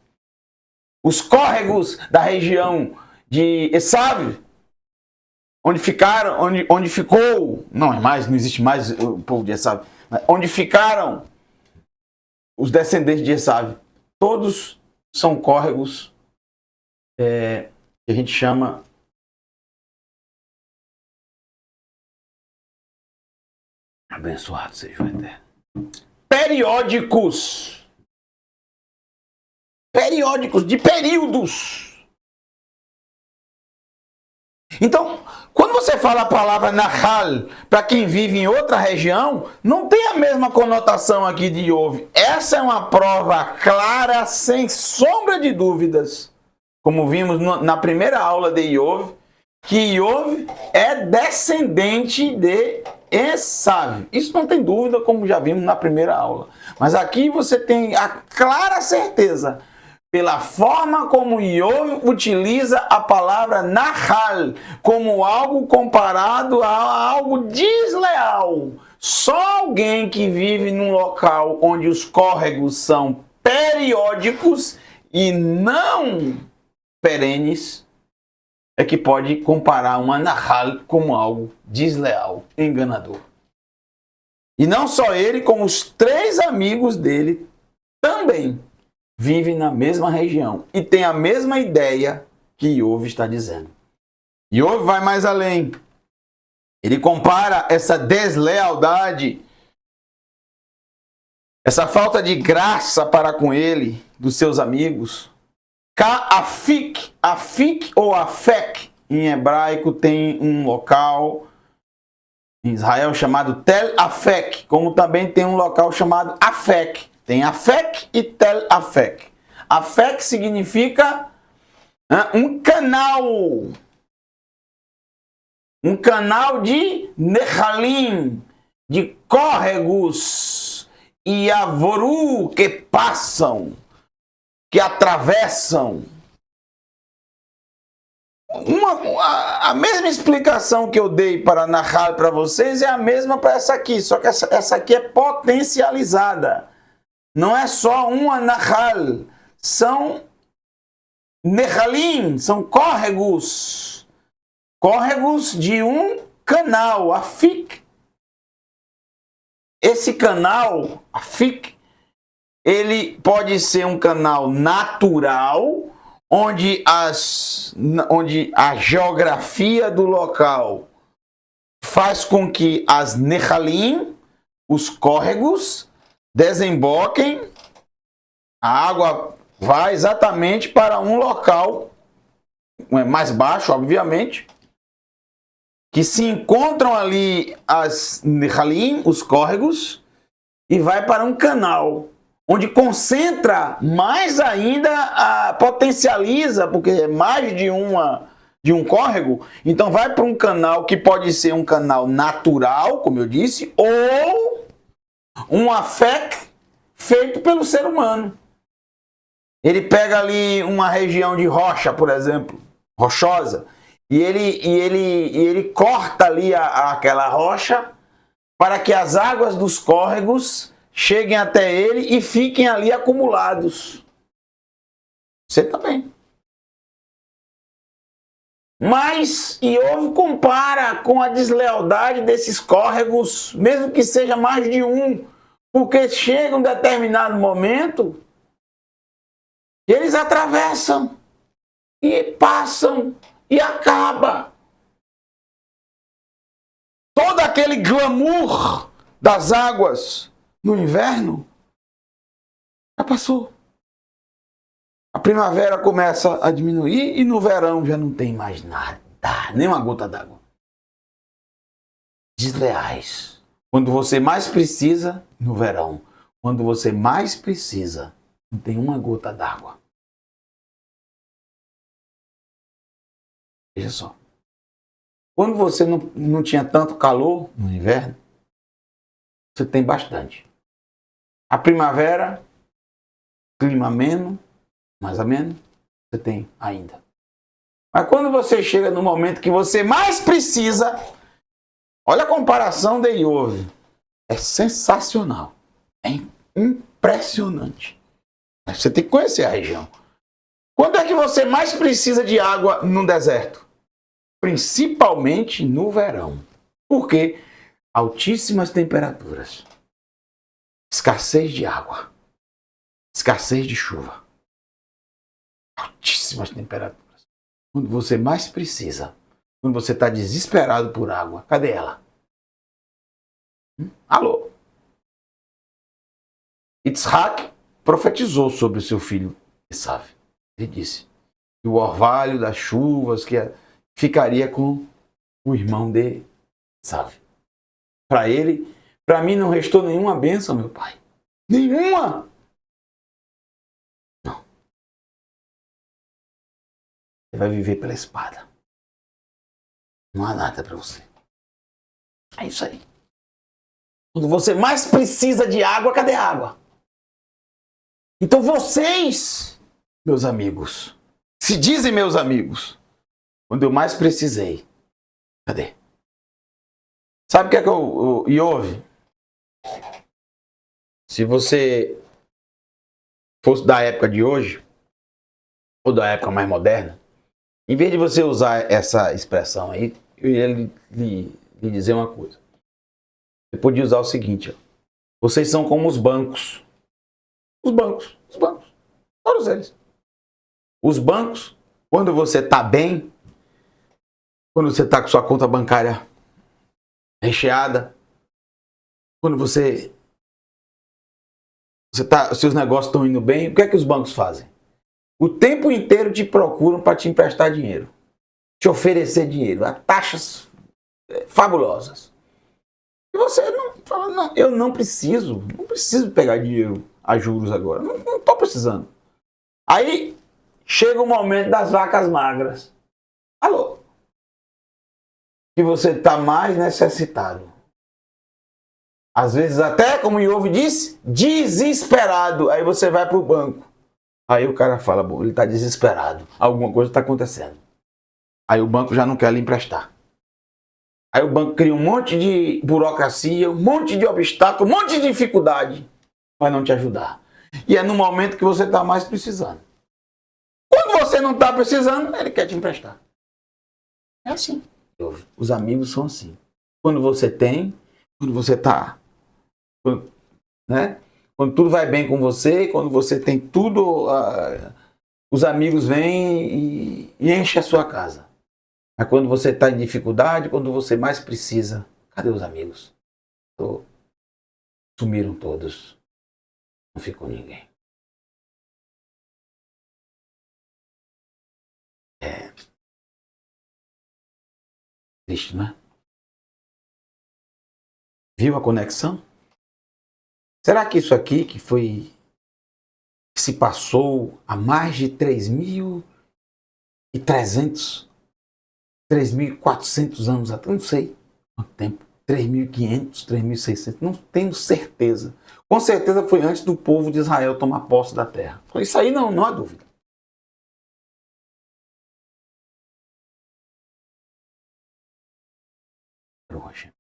Os córregos da região de Esav, onde ficou, não existe mais o povo de Esav, onde ficaram os descendentes de Esav. Todos são córregos que a gente chama abençoado seja o Eterno. Periódicos de períodos. Então, quando você fala a palavra Nahal para quem vive em outra região, não tem a mesma conotação aqui de Iov. Essa é uma prova clara, sem sombra de dúvidas, como vimos na primeira aula de Iov, que Iov é descendente de Esav. Isso não tem dúvida, como já vimos na primeira aula. Mas aqui você tem a clara certeza, pela forma como Iov utiliza a palavra Nahal, como algo comparado a algo desleal. Só alguém que vive num local onde os córregos são periódicos e não perenes é que pode comparar uma Nahal como algo desleal, enganador. E não só ele, como os 3 amigos dele também vivem na mesma região e têm a mesma ideia que Iov está dizendo. Iov vai mais além. Ele compara essa deslealdade, essa falta de graça para com ele, dos seus amigos, Afik, Afik ou Afek, em hebraico tem um local em Israel chamado Tel Afek, como também tem um local chamado Afek. Tem Afek e Tel Afek. Afek significa um canal. Um canal de Nehalim, de córregos e avoru que passam, que atravessam. A mesma explicação que eu dei para Nahal para vocês é a mesma para essa aqui, só que essa aqui é potencializada. Não é só uma Nahal, são Nehalim, são córregos. Córregos de um canal, Afik. Esse canal, Afik, ele pode ser um canal natural, onde a geografia do local faz com que as Nehalim, os córregos, desemboquem, a água vai exatamente para um local mais baixo, obviamente, que se encontram ali as Nehalim, os córregos, e vai para um canal, onde concentra mais ainda, potencializa, porque é mais de um córrego, então vai para um canal que pode ser um canal natural, como eu disse, ou um afek feito pelo ser humano. Ele pega ali uma região de rocha, por exemplo, rochosa, e ele corta ali aquela rocha para que as águas dos córregos cheguem até ele e fiquem ali acumulados. Você também. Mas Iov compara com a deslealdade desses córregos, mesmo que seja mais de um, porque chega um determinado momento e eles atravessam e passam e acaba. Todo aquele glamour das águas no inverno já passou. A primavera começa a diminuir e no verão já não tem mais nada, nem uma gota d'água. Desleais. Quando você mais precisa, no verão. Quando você mais precisa, não tem uma gota d'água. Veja só. Quando você não tinha tanto calor no inverno, você tem bastante. A primavera, clima ameno, mais ou menos, você tem ainda. Mas quando você chega no momento que você mais precisa, olha a comparação de Iov. É sensacional. É impressionante. Você tem que conhecer a região. Quando é que você mais precisa de água no deserto? Principalmente no verão. Por quê? Altíssimas temperaturas. Escassez de água. Escassez de chuva. Altíssimas temperaturas. Quando você mais precisa, quando você está desesperado por água, cadê ela? Alô? Yitzhak profetizou sobre o seu filho Esav. Ele disse que o orvalho das chuvas, que ficaria com o irmão de Esaú. Para mim não restou nenhuma bênção, meu pai. Nenhuma! Não. Você vai viver pela espada. Não há nada para você. É isso aí. Quando você mais precisa de água, cadê a água? Então vocês, meus amigos, se dizem meus amigos, quando eu mais precisei, cadê? Sabe o que é que Iove? Se você fosse da época de hoje, ou da época mais moderna, em vez de você usar essa expressão aí, eu ia lhe dizer uma coisa. Você podia usar o seguinte, ó. Vocês são como os bancos. Os bancos. Todos eles. Os bancos, quando você está bem, quando você está com sua conta bancária recheada, quando seus negócios estão indo bem, o que é que os bancos fazem? O tempo inteiro te procuram para te emprestar dinheiro, te oferecer dinheiro a taxas fabulosas. E você não fala, não, eu não preciso pegar dinheiro a juros agora, não estou precisando. Aí chega o momento das vacas magras. Alô? Que você está mais necessitado. Às vezes até, como o Iove disse, desesperado. Aí você vai para o banco. Aí o cara fala, bom, ele está desesperado. Alguma coisa está acontecendo. Aí o banco já não quer lhe emprestar. Aí o banco cria um monte de burocracia, um monte de obstáculo, um monte de dificuldade para não te ajudar. E é no momento que você está mais precisando. Quando você não está precisando, ele quer te emprestar. É assim. Os amigos são assim. Quando você tem, quando você está... Quando tudo vai bem com você, quando você tem tudo, os amigos vêm e enchem a sua casa. Mas quando você está em dificuldade, quando você mais precisa, cadê os amigos? Sumiram todos. Não ficou ninguém. É triste, não é? Viu a conexão? Será que isso aqui que se passou há mais de 3.300, 3.400 anos atrás, não sei quanto tempo, 3.500, 3.600, não tenho certeza. Com certeza foi antes do povo de Israel tomar posse da terra. Isso aí não há dúvida.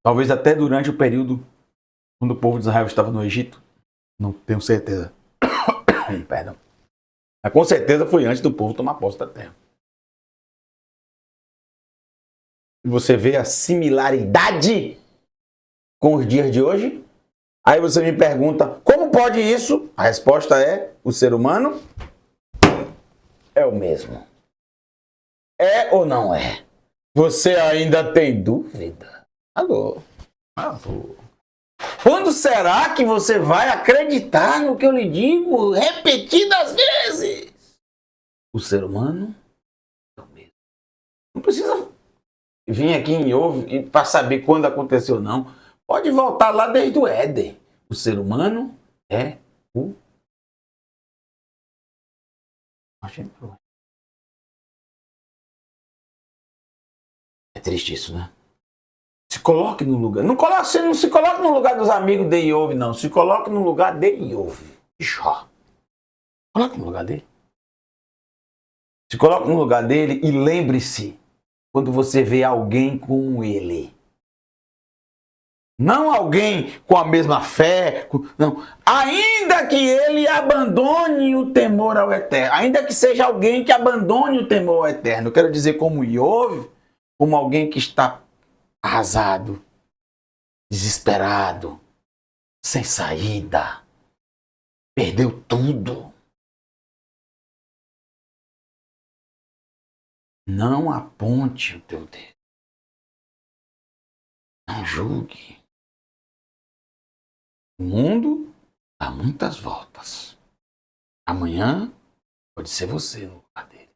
Talvez até durante o período quando o povo de Israel estava no Egito, não tenho certeza. Perdão. Mas com certeza foi antes do povo tomar posse da terra. E você vê a similaridade com os dias de hoje? Aí você me pergunta, como pode isso? A resposta é, o ser humano é o mesmo. É ou não é? Você ainda tem dúvida? Alô? Quando será que você vai acreditar no que eu lhe digo repetidas vezes? O ser humano é o mesmo. Não precisa vir aqui em Iove para saber quando aconteceu, não. Pode voltar lá desde o Éden. O ser humano é o... É triste isso, né? Se coloque no lugar. Não se coloque no lugar dos amigos de Iove, não. Se coloque no lugar de Iove. Jó. Coloque no lugar dele. Se coloque no lugar dele e lembre-se quando você vê alguém como ele. Não alguém com a mesma fé. Não. Ainda que ele abandone o temor ao eterno. Ainda que seja alguém que abandone o temor ao eterno. Eu quero dizer como Iove, como alguém que está arrasado, desesperado, sem saída, perdeu tudo. Não aponte o teu dedo. Não julgue. O mundo dá muitas voltas. Amanhã pode ser você no lugar dele.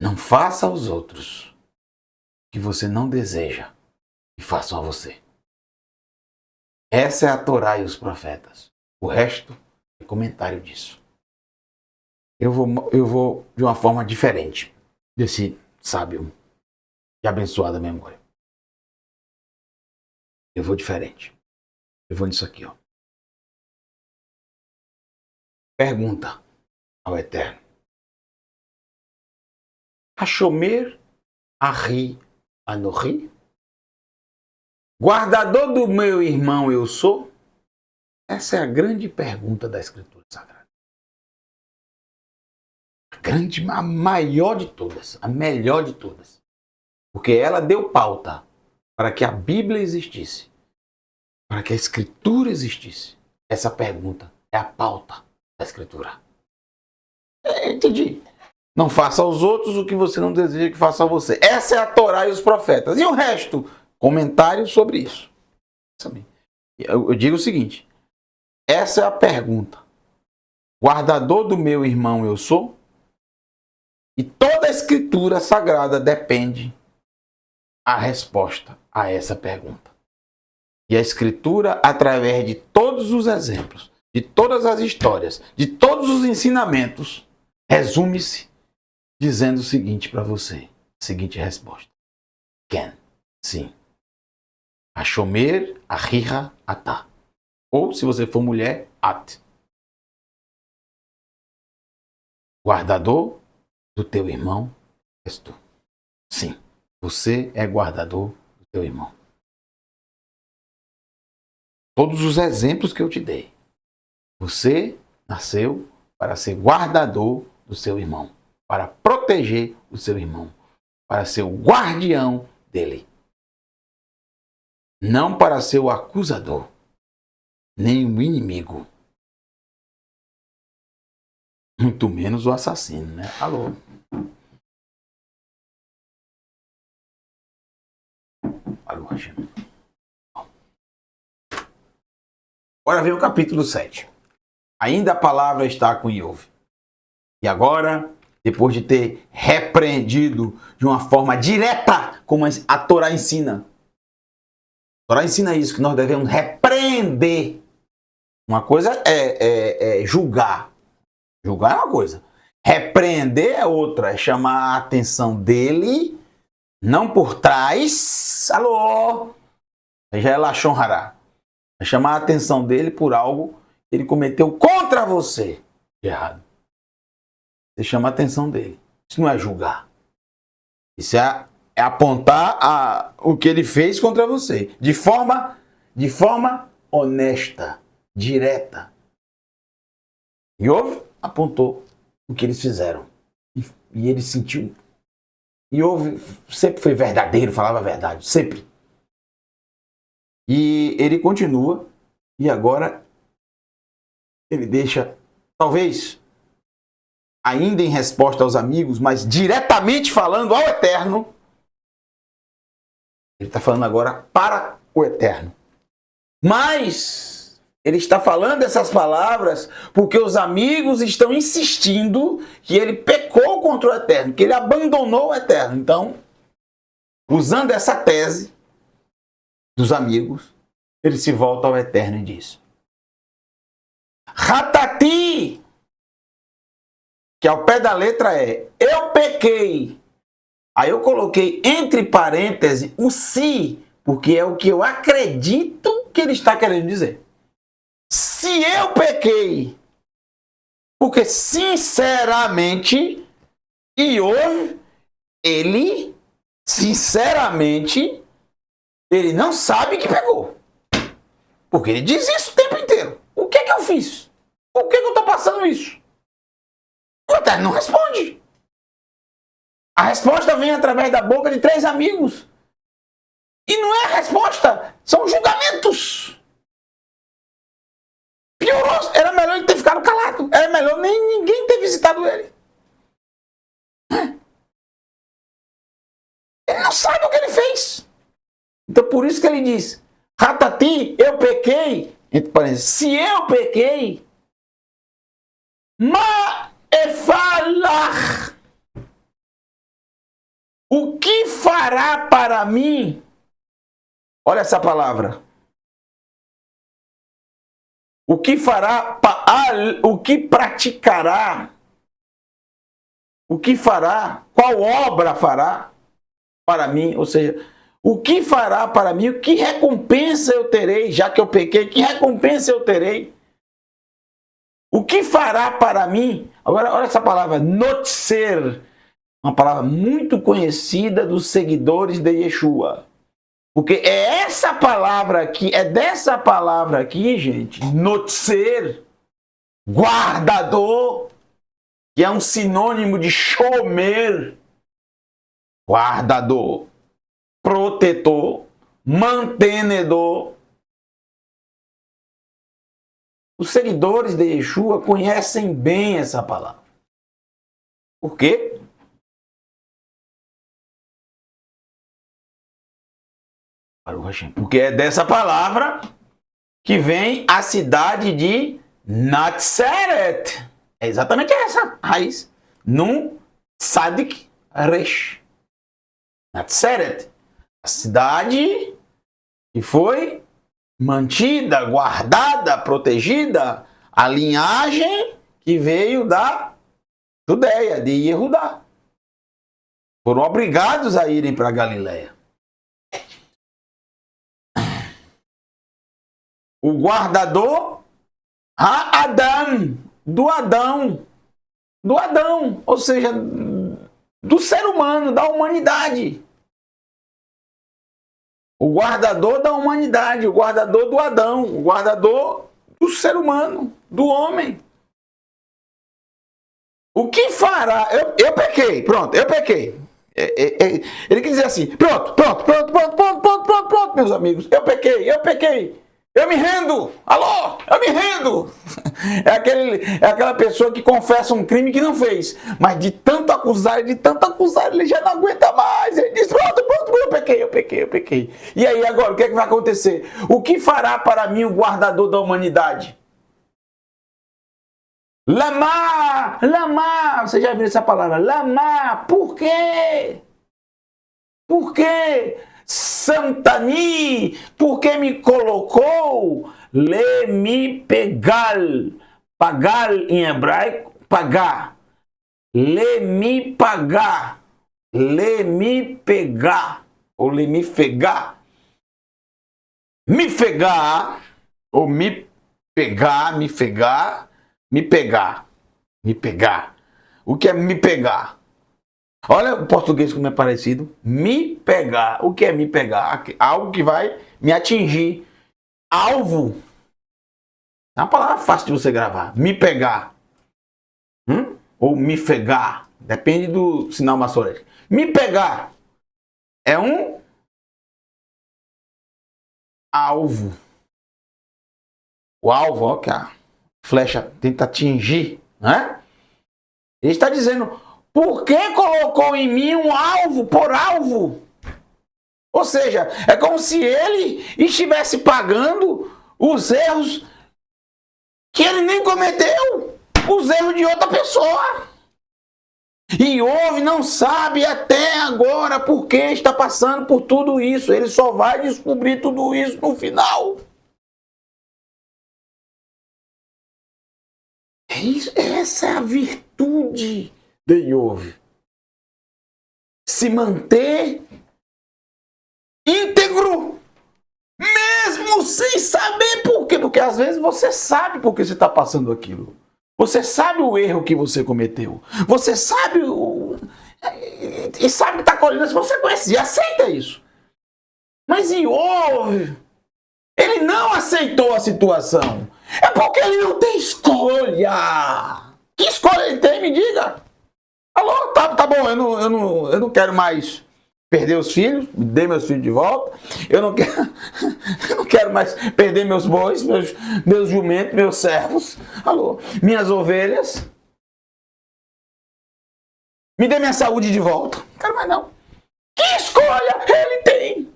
Não faça aos outros o que você não deseja que façam a você. Essa é a Torá e os profetas. O resto é comentário disso. Eu vou de uma forma diferente desse sábio e abençoada memória. Eu vou diferente. Eu vou nisso aqui, ó. Pergunta ao Eterno. Hashomer Ahi Anohi? Guardador do meu irmão eu sou? Essa é a grande pergunta da Escritura Sagrada. A maior de todas, a melhor de todas. Porque ela deu pauta para que a Bíblia existisse, para que a Escritura existisse. Essa pergunta é a pauta da Escritura. Entendi. Não faça aos outros o que você não deseja que faça a você. Essa é a Torá e os profetas. E o resto? Comentários sobre isso. Eu digo o seguinte. Essa é a pergunta. Guardador do meu irmão eu sou? E toda a Escritura Sagrada depende a resposta a essa pergunta. E a Escritura, através de todos os exemplos, de todas as histórias, de todos os ensinamentos, resume-se dizendo o seguinte para você. A seguinte resposta. Ken. Sim. Hashomer Ahiha Atah. Ou, se você for mulher, At. Guardador do teu irmão és tu. Sim. Você é guardador do teu irmão. Todos os exemplos que eu te dei. Você nasceu para ser guardador do seu irmão. Para proteger o seu irmão. Para ser o guardião dele. Não para ser o acusador. Nem o inimigo. Muito menos o assassino, né? Alô? Alô, Hashem. Agora vem o capítulo 7. Ainda a palavra está com Iov. E agora, depois de ter repreendido de uma forma direta, como a Torá ensina. A Torá ensina isso, que nós devemos repreender. Uma coisa é julgar. Julgar é uma coisa. Repreender é outra. É chamar a atenção dele, não por trás. Alô? Já é Lashon Hará. É chamar a atenção dele por algo que ele cometeu contra você de errado. Você chama a atenção dele. Isso não é julgar. Isso é apontar o que ele fez contra você. De forma honesta, direta. Iov apontou o que eles fizeram. E ele sentiu. Iov sempre foi verdadeiro, falava a verdade. Sempre. E ele continua. E agora ele deixa, talvez, ainda em resposta aos amigos, mas diretamente falando ao Eterno. Ele está falando agora para o Eterno. Mas ele está falando essas palavras porque os amigos estão insistindo que ele pecou contra o Eterno, que ele abandonou o Eterno. Então, usando essa tese dos amigos, ele se volta ao Eterno e diz: Hatati, que ao pé da letra é eu pequei. Aí eu coloquei entre parênteses o se, porque é o que eu acredito que ele está querendo dizer. Se eu pequei, porque sinceramente, Iov, ele, sinceramente, ele não sabe que pecou. Porque ele diz isso o tempo inteiro. O que é que eu fiz? Por que eu estou passando isso? O Eterno não responde. A resposta vem através da boca de 3 amigos. E não é a resposta, são julgamentos. Piorou, era melhor ele ter ficado calado. Era melhor nem ninguém ter visitado ele. Ele não sabe o que ele fez. Então por isso que ele diz: Hatati, eu pequei. Entre parênteses, se eu pequei, ma efalar. O que fará para mim? Olha essa palavra. O que fará, o que praticará, o que fará, qual obra fará para mim? Ou seja, o que fará para mim? Que recompensa eu terei, já que eu pequei? Que recompensa eu terei? O que fará para mim? Agora, olha essa palavra, notser, uma palavra muito conhecida dos seguidores de Yeshua. Porque é essa palavra aqui, é dessa palavra aqui, gente, notser, guardador, que é um sinônimo de shomer, guardador, protetor, mantenedor. Os seguidores de Yeshua conhecem bem essa palavra. Por quê? Porque é dessa palavra que vem a cidade de Natseret. É exatamente essa raiz. Num Sadik Resh. Natseret. A cidade que foi mantida, guardada, protegida. A linhagem que veio da Judéia, de Yehudá. Foram obrigados a irem para Galileia. O guardador Ha-Adam, do Adão, ou seja, do ser humano, da humanidade. O guardador da humanidade, o guardador do Adão, o guardador do ser humano, do homem. O que fará? Eu pequei, pronto, eu pequei. Ele quer dizer assim, pronto, meus amigos, eu pequei. Eu me rendo! Alô! Eu me rendo! É aquela pessoa que confessa um crime que não fez. Mas de tanto acusar, ele já não aguenta mais. Ele diz, pronto, eu pequei. E aí agora, o que é que vai acontecer? O que fará para mim o guardador da humanidade? Lama! Você já viu essa palavra? Lama! Por quê? Por quê? Santani, porque me colocou le-mi pegal. Pagal em hebraico, pagar. Le-mi pagar. Le-mi pegar. Ou le-mi fegar. Me fegar. Ou me pegar, me fegar. Me pegar. Me pegar. O que é me pegar? Olha o português como é parecido. Me pegar. O que é me pegar? Algo que vai me atingir. Alvo. É uma palavra fácil de você gravar. Me pegar. Ou me fegar. Depende do sinal maçorético. Me pegar. É um alvo. O alvo, ó, que a flecha tenta atingir. Né? Ele está dizendo... Por que colocou em mim um alvo por alvo? Ou seja, é como se ele estivesse pagando os erros que ele nem cometeu, os erros de outra pessoa. E Iov não sabe até agora por que está passando por tudo isso. Ele só vai descobrir tudo isso no final. Essa é a virtude de Iov. Se manter íntegro, mesmo sem saber por quê. Porque às vezes você sabe por que você está passando aquilo. Você sabe o erro que você cometeu. Você sabe e sabe que está colhendo. Você conhece e aceita isso. Mas Iov, ele não aceitou a situação. É porque ele não tem escolha. Que escolha ele tem? Me diga. Alô, tá bom, eu não quero mais perder os filhos, dê meus filhos de volta. Eu não quero mais perder meus bois, meus jumentos, meus servos. Alô, minhas ovelhas. Me dê minha saúde de volta. Não quero mais não. Que escolha ele tem?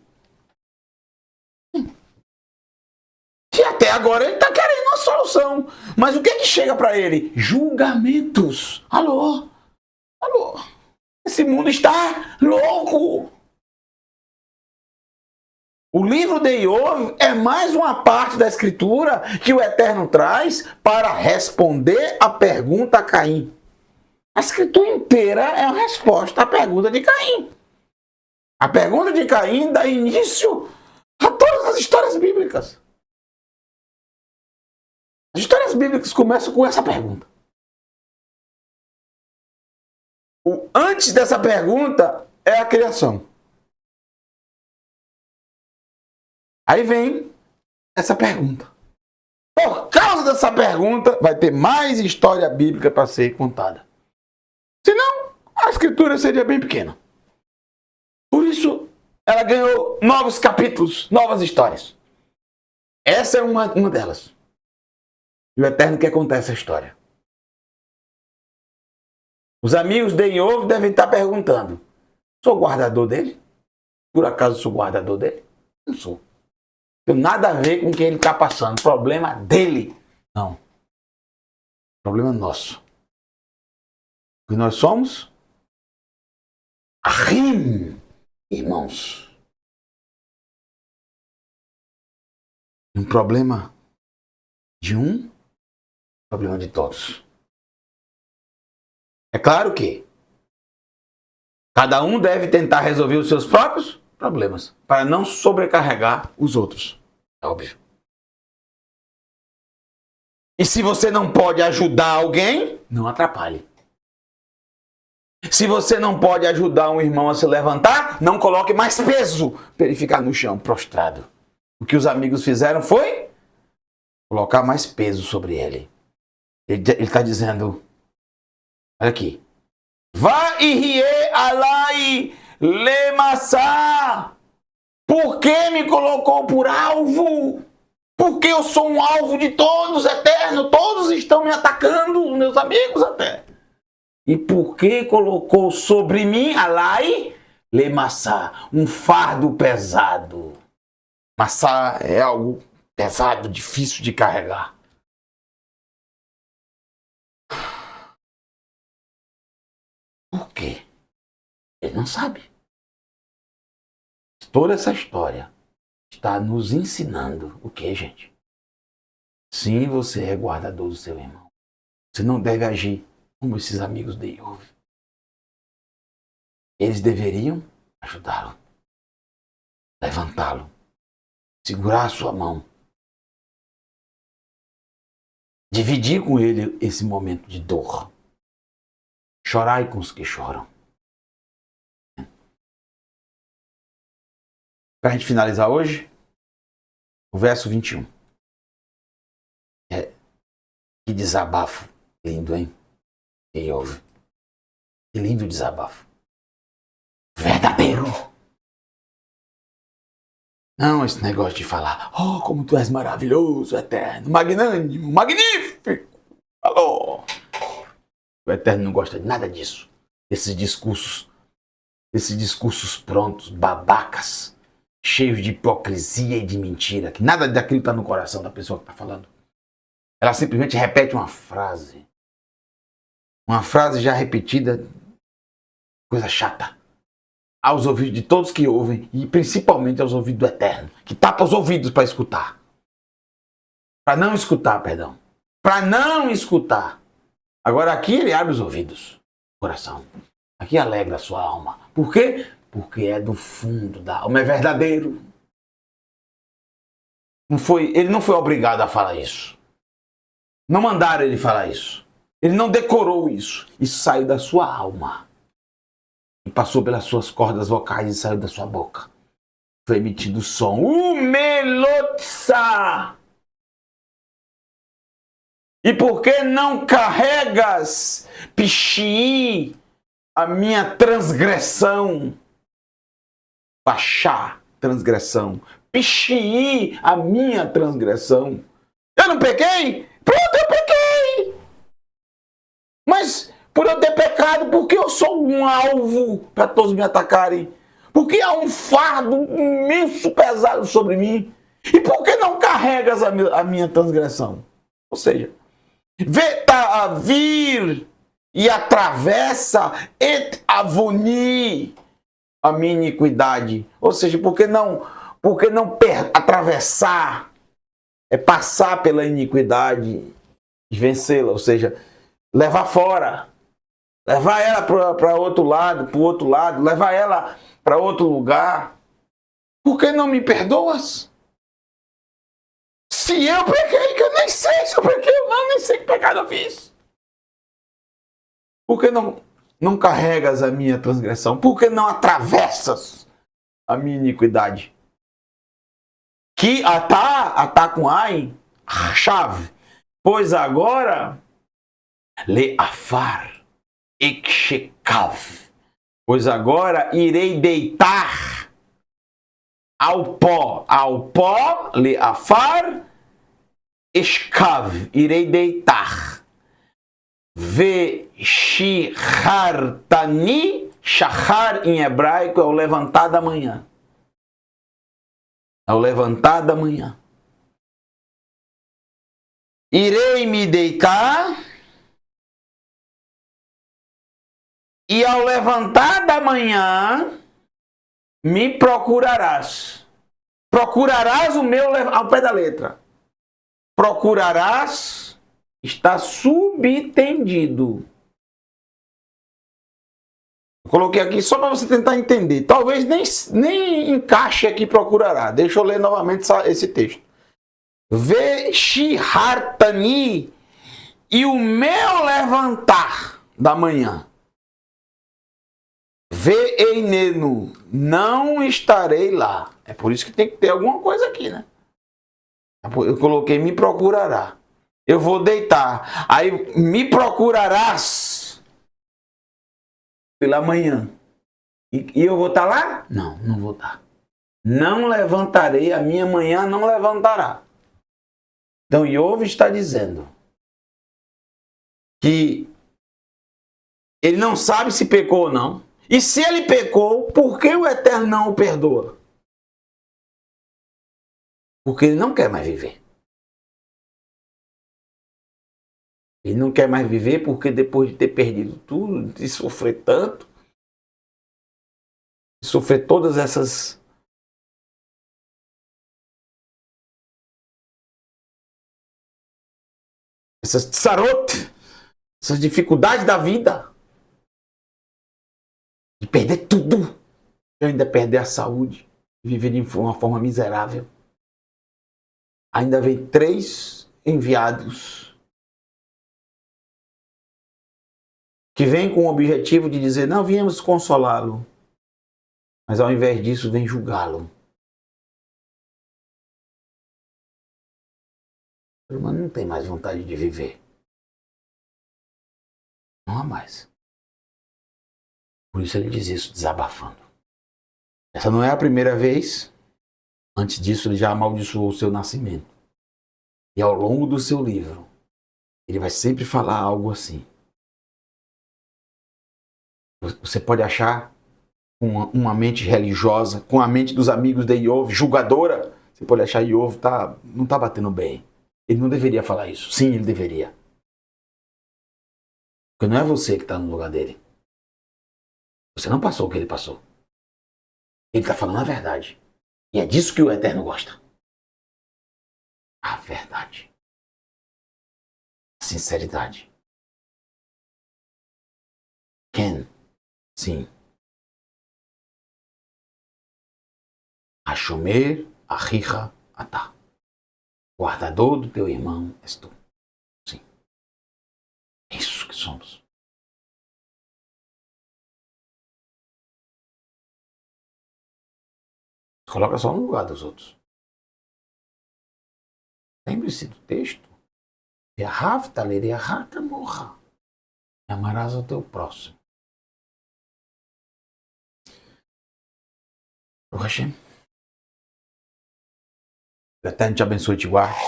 E até agora ele está querendo uma solução. Mas o que é que chega para ele? Julgamentos. Alô? Esse mundo está louco. O livro de Iov é mais uma parte da Escritura que o Eterno traz para responder a pergunta a Caim. A Escritura inteira é a resposta à pergunta de Caim. A pergunta de Caim dá início a todas as histórias bíblicas. As histórias bíblicas começam com essa pergunta. Antes dessa pergunta é a criação. Aí vem essa pergunta. Por causa dessa pergunta, vai ter mais história bíblica para ser contada. Senão, a escritura seria bem pequena. Por isso, ela ganhou novos capítulos, novas histórias. Essa é uma delas. E o Eterno quer contar essa história. Os amigos de Iov devem estar perguntando: sou guardador dele? Por acaso sou guardador dele? Não sou. Não tem nada a ver com o que ele está passando. Problema dele. Não. Problema nosso. O que nós somos? Ahim, irmãos. Um problema de um, problema de todos. É claro que cada um deve tentar resolver os seus próprios problemas para não sobrecarregar os outros. É óbvio. E se você não pode ajudar alguém, não atrapalhe. Se você não pode ajudar um irmão a se levantar, não coloque mais peso para ele ficar no chão, prostrado. O que os amigos fizeram foi colocar mais peso sobre ele. Ele está dizendo, olha aqui. Vá e rie alai lemassá. Por que me colocou por alvo? Porque eu sou um alvo de todos, Eterno. Todos estão me atacando, meus amigos até. E por que colocou sobre mim, alai, lemassá, um fardo pesado? Massá é algo pesado, difícil de carregar. Por quê? Ele não sabe. Toda essa história está nos ensinando o que, gente? Sim, você é guardador do seu irmão. Você não deve agir como esses amigos de Iov. Eles deveriam ajudá-lo, levantá-lo, segurar a sua mão, dividir com ele esse momento de dor. Chorai com os que choram. Para a gente finalizar hoje, o verso 21. Que desabafo lindo, hein? Quem ouve? Que lindo desabafo. Verdadeiro. Não esse negócio de falar, oh, como tu és maravilhoso, eterno, magnânimo, magnífico. Alô. O Eterno não gosta de nada disso. Desses discursos prontos, babacas, cheios de hipocrisia e de mentira, que nada daquilo está no coração da pessoa que está falando. Ela simplesmente repete uma frase já repetida, coisa chata, aos ouvidos de todos que ouvem, e principalmente aos ouvidos do Eterno, que tapa os ouvidos para escutar. Para não escutar. Agora aqui ele abre os ouvidos, o coração. Aqui alegra a sua alma. Por quê? Porque é do fundo da alma, é verdadeiro. Ele não foi obrigado a falar isso. Não mandaram ele falar isso. Ele não decorou isso. Isso saiu da sua alma. E passou pelas suas cordas vocais e saiu da sua boca. Foi emitido o som. Umelotsa! E por que não carregas, Pishi, a minha transgressão? Baixar, transgressão. Pishi, a minha transgressão. Eu não pequei? Pronto, eu pequei. Mas por eu ter pecado, porque eu sou um alvo para todos me atacarem? Porque há um fardo imenso, pesado sobre mim? E por que não carregas a minha transgressão? Ou seja, vê tá a vir e atravessa et avoni, a minha iniquidade. Ou seja, por que não atravessar, passar pela iniquidade e vencê-la, ou seja, levar fora, levar ela para outro lado, levar ela para outro lugar. Por que não me perdoas? Se eu pequei, que eu nem sei se eu pequei ou não, nem sei que pecado eu fiz. Por que não carregas a minha transgressão? Por que não atravessas a minha iniquidade? Que atá com ai, chave. Pois agora, leafar, ekshekav. Pois agora irei deitar ao pó, leafar, escav, irei deitar. Ve-shichartani, shachar em hebraico é o levantar da manhã. É o levantar da manhã. Irei me deitar e ao levantar da manhã me procurarás. Procurarás o meu ao pé da letra. Procurarás está subtendido. Coloquei aqui só para você tentar entender. Talvez nem encaixe aqui procurará. Deixa eu ler novamente esse texto. Ve-shihartani, e o meu levantar da manhã. Ve-einenu, não estarei lá. É por isso que tem que ter alguma coisa aqui, né? Eu coloquei me procurará. Eu vou deitar. Aí me procurarás pela manhã. E eu vou estar lá? Não, não vou estar. Não levantarei, a minha manhã não levantará. Então Iov está dizendo que ele não sabe se pecou ou não. E se ele pecou, por que o Eterno não o perdoa? Porque ele não quer mais viver. Ele não quer mais viver porque depois de ter perdido tudo, de sofrer tanto, de sofrer todas essas tsarot, essas dificuldades da vida, de perder tudo, e ainda perder a saúde, viver de uma forma miserável. Ainda vem 3 enviados que vêm com o objetivo de dizer, não, viemos consolá-lo, mas ao invés disso vem julgá-lo. O ser humano não tem mais vontade de viver. Não há mais. Por isso ele diz isso, desabafando. Essa não é a primeira vez. Antes disso, ele já amaldiçoou o seu nascimento. E ao longo do seu livro, ele vai sempre falar algo assim. Você pode achar uma mente religiosa, com a mente dos amigos de Iov, julgadora. Você pode achar que Iov não está batendo bem. Ele não deveria falar isso. Sim, ele deveria. Porque não é você que está no lugar dele. Você não passou o que ele passou. Ele está falando a verdade. E é disso que o Eterno gosta. A verdade. A sinceridade. Ken. Sim. Hashomer achicha atah. Guardador do teu irmão és tu. Sim. É isso que somos. Coloca só no lugar dos outros. Lembre-se do texto. Ve'ahavta lireacha kamocha. E amarás ao teu próximo. O Hashem. O Eterno te abençoe e te guarde.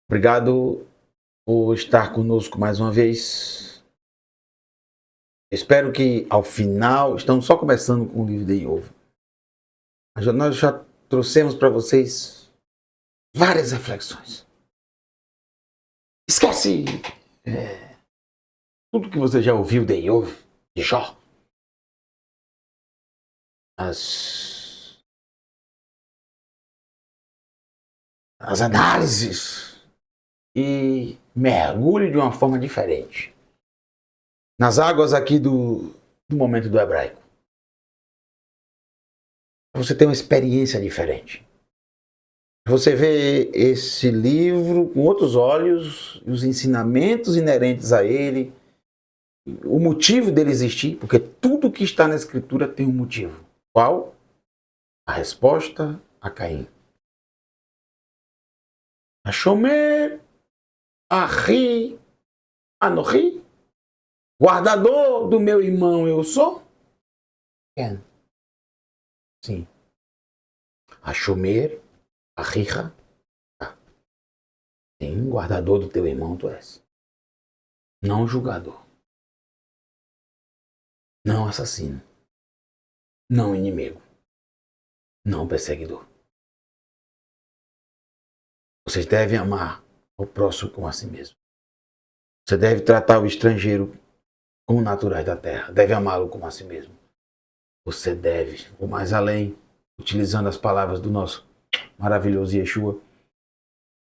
Obrigado por estar conosco mais uma vez. Espero que ao final, estamos só começando com o livro de Iov. Nós já trouxemos para vocês várias reflexões. Esquece tudo que você já ouviu de Iov, de Jó, as análises, e mergulhe de uma forma diferente nas águas aqui do momento do hebraico. Você tem uma experiência diferente. Você vê esse livro com outros olhos, os ensinamentos inerentes a ele, o motivo dele existir, porque tudo que está na Escritura tem um motivo. Qual? A resposta a Caim. Hashomer Ahi Anohi, guardador do meu irmão eu sou? Sim. Hashomer Ahicha, sim, guardador do teu irmão tu és. Não julgador. Não assassino. Não inimigo. Não perseguidor. Vocês devem amar o próximo como a si mesmo. Você deve tratar o estrangeiro como naturais da terra. Deve amá-lo como a si mesmo. Você deve, ou mais além, utilizando as palavras do nosso maravilhoso Yeshua,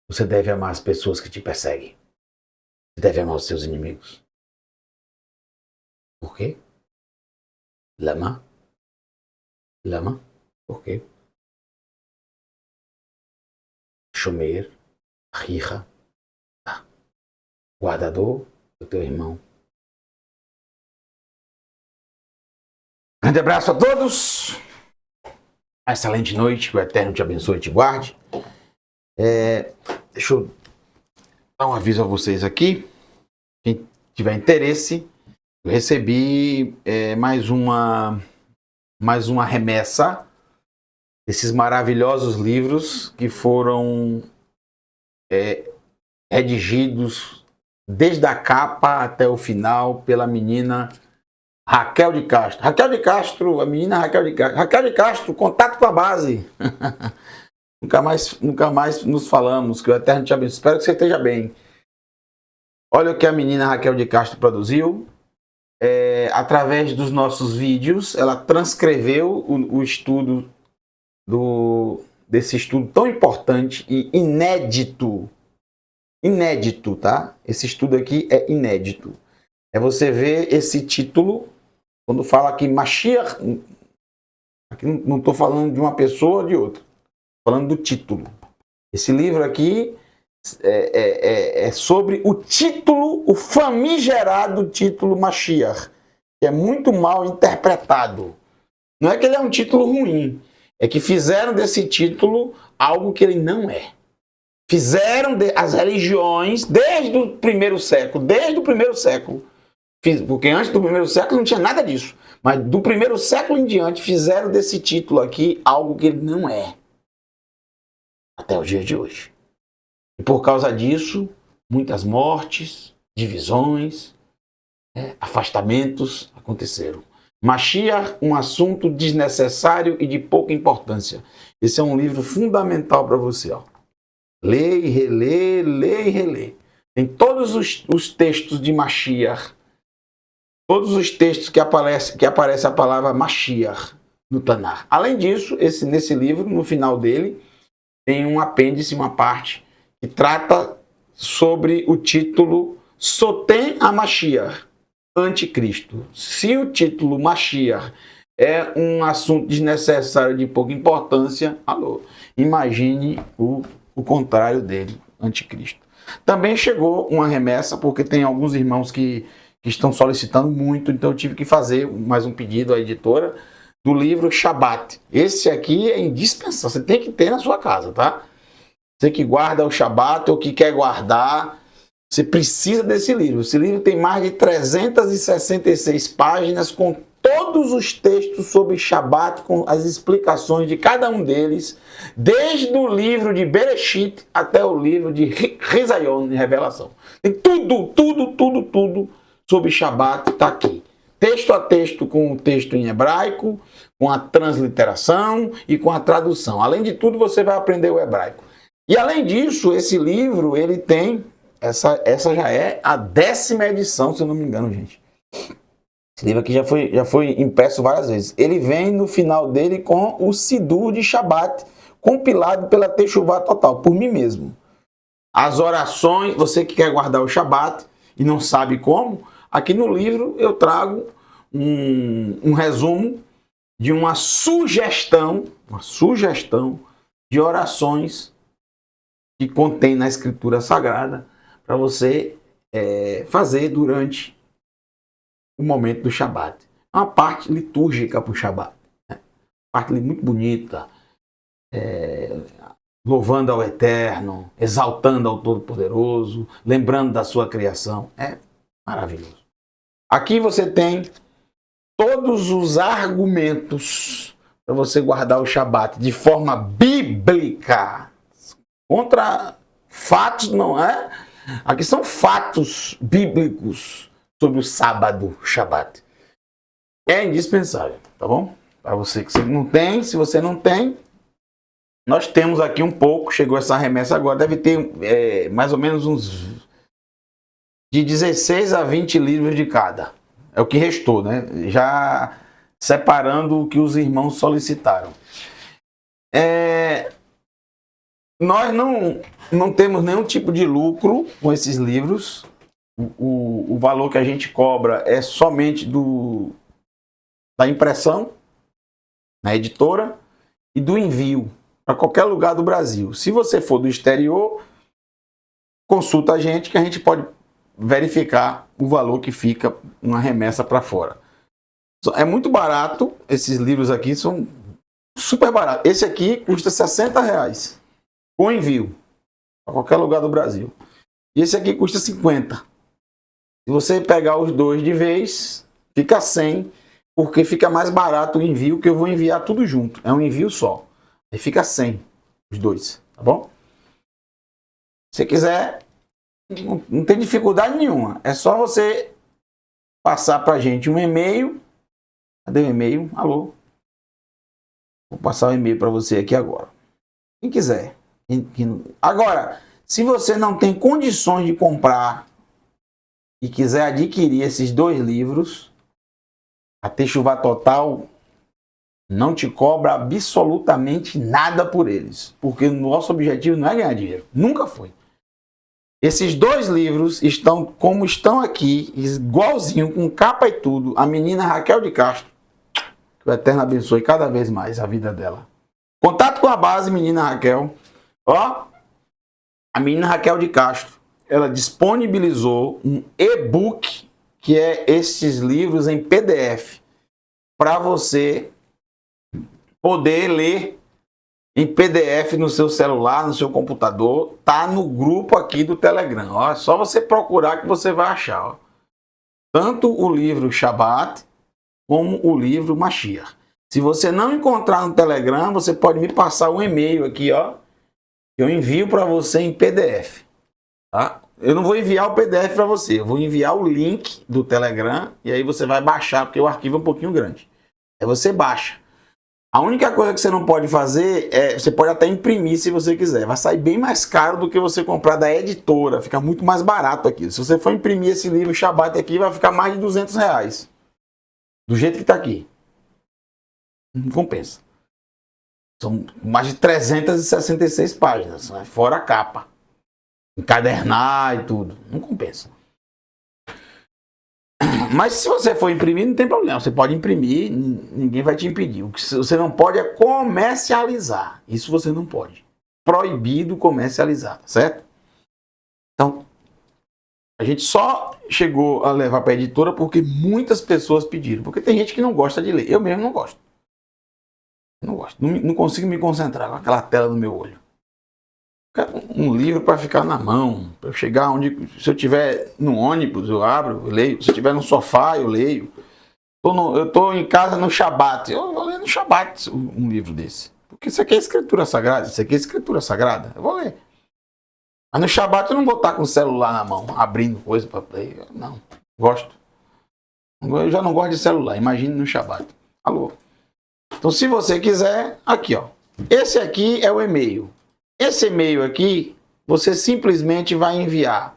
você deve amar as pessoas que te perseguem. Você deve amar os seus inimigos. Por quê? Lama? Lama? Por quê? Shomer, Richa, guardador do teu irmão. Grande abraço a todos. Uma excelente noite. Que o Eterno te abençoe e te guarde. Deixa eu dar um aviso a vocês aqui. Quem tiver interesse, eu recebi mais uma remessa desses maravilhosos livros que foram redigidos desde a capa até o final pela menina Raquel de Castro. Raquel de Castro, a menina Raquel de Castro. Raquel de Castro, contato com a base. Nunca mais nos falamos. Que o Eterno te abençoe. Espero que você esteja bem. Olha o que a menina Raquel de Castro produziu. Através dos nossos vídeos, ela transcreveu o estudo desse estudo tão importante e inédito. Inédito, tá? Esse estudo aqui é inédito. Você ver esse título, quando fala aqui Mashiach, aqui não estou falando de uma pessoa ou de outra, estou falando do título. Esse livro aqui é sobre o título, o famigerado título Mashiach, que é muito mal interpretado. Não é que ele é um título ruim, é que fizeram desse título algo que ele não é. Fizeram as religiões desde o primeiro século, porque antes do primeiro século não tinha nada disso, mas do primeiro século em diante fizeram desse título aqui algo que ele não é, até o dia de hoje. E por causa disso, muitas mortes, divisões, afastamentos aconteceram. Mashiach, um assunto desnecessário e de pouca importância. Esse é um livro fundamental para você, ó. Lê e relê, lê e relê. Tem todos os textos de Mashiach, todos os textos que aparece a palavra Mashiach no Tanar. Além disso, nesse livro, no final dele, tem um apêndice, uma parte, que trata sobre o título Sotem HaMashiach, Anticristo. Se o título Mashiach é um assunto desnecessário de pouca importância, imagine o contrário dele, Anticristo. Também chegou uma remessa, porque tem alguns irmãos que estão solicitando muito, então eu tive que fazer mais um pedido à editora do livro Shabat. Esse aqui é indispensável, você tem que ter na sua casa, tá? Você que guarda o Shabat ou que quer guardar, você precisa desse livro. Esse livro tem mais de 366 páginas com todos os textos sobre Shabat, com as explicações de cada um deles, desde o livro de Bereshit até o livro de Rizayon, de Revelação. Tem tudo sobre Shabat está aqui. Texto a texto, com o texto em hebraico, com a transliteração e com a tradução. Além de tudo, você vai aprender o hebraico. E além disso, esse livro ele tem essa já é a 10ª edição, se eu não me engano, gente. Esse livro aqui já foi impresso várias vezes. Ele vem no final dele com o Sidur de Shabat, compilado pela Teshuvah Total, por mim mesmo. As orações, você que quer guardar o Shabat e não sabe como, aqui no livro eu trago um resumo de uma sugestão de orações que contém na Escritura Sagrada para você fazer durante o momento do Shabat. É uma parte litúrgica para o Shabat. Né? Parte muito bonita, louvando ao Eterno, exaltando ao Todo-Poderoso, lembrando da sua criação. É maravilhoso. Aqui você tem todos os argumentos para você guardar o Shabat de forma bíblica. Contra fatos, não é? Aqui são fatos bíblicos sobre o sábado, Shabat. É indispensável, tá bom? Para você que não tem, se você não tem, nós temos aqui um pouco, chegou essa remessa agora, deve ter mais ou menos uns de 16 a 20 livros de cada. É o que restou, né? Já separando o que os irmãos solicitaram. Nós não temos nenhum tipo de lucro com esses livros. O valor que a gente cobra é somente da impressão na editora e do envio para qualquer lugar do Brasil. Se você for do exterior, consulta a gente que a gente pode verificar o valor que fica uma remessa para fora. É muito barato, esses livros aqui são super baratos. Esse aqui custa R$60 com envio para qualquer lugar do Brasil. E esse aqui custa 50. Se você pegar os dois de vez, fica 100, porque fica mais barato o envio, que eu vou enviar tudo junto. É um envio só. Aí fica 100, os dois, tá bom? Se quiser, não tem dificuldade nenhuma. É só você passar pra gente um e-mail. Cadê o e-mail? Alô? Vou passar o e-mail para você aqui agora. Quem quiser. Agora, se você não tem condições de comprar e quiser adquirir esses dois livros, a Teshuvah Total não te cobra absolutamente nada por eles. Porque o nosso objetivo não é ganhar dinheiro. Nunca foi. Esses dois livros estão como estão aqui, igualzinho, com capa e tudo. A menina Raquel de Castro, que o Eterno abençoe cada vez mais a vida dela. Contato com a base, menina Raquel. Ó, a menina Raquel de Castro, ela disponibilizou um e-book, que é esses livros em PDF, para você poder ler em PDF no seu celular, no seu computador. Tá no grupo aqui do Telegram. Ó, é só você procurar que você vai achar. Ó. Tanto o livro Shabat como o livro Mashiach. Se você não encontrar no Telegram, você pode me passar um e-mail aqui, ó. Eu envio para você em PDF. Tá? Eu não vou enviar o PDF para você. Eu vou enviar o link do Telegram e aí você vai baixar, porque o arquivo é um pouquinho grande. Aí você baixa. A única coisa que você não pode fazer você pode até imprimir se você quiser. Vai sair bem mais caro do que você comprar da editora. Fica muito mais barato aqui. Se você for imprimir esse livro Shabat aqui, vai ficar mais de R$200. Do jeito que está aqui. Não compensa. São mais de 366 páginas, né? Fora a capa. Encadernar e tudo. Não compensa. Mas se você for imprimir, não tem problema. Você pode imprimir, ninguém vai te impedir. O que você não pode é comercializar. Isso você não pode. Proibido comercializar, certo? Então, a gente só chegou a levar para a editora porque muitas pessoas pediram. Porque tem gente que não gosta de ler. Eu mesmo não gosto. Não gosto. Não consigo me concentrar com aquela tela no meu olho. Um livro para ficar na mão, para eu chegar onde, se eu estiver no ônibus, eu abro, eu leio. Se eu estiver no sofá, eu leio. Eu estou em casa no Shabat, eu vou ler no Shabat um livro desse. Porque isso aqui é escritura sagrada, isso aqui é escritura sagrada, eu vou ler. Mas no Shabat eu não vou estar com o celular na mão, abrindo coisa para ler. Não, gosto. Eu já não gosto de celular, imagine no Shabat. Alô? Então se você quiser, aqui ó. Esse aqui é o e-mail. Esse e-mail aqui, você simplesmente vai enviar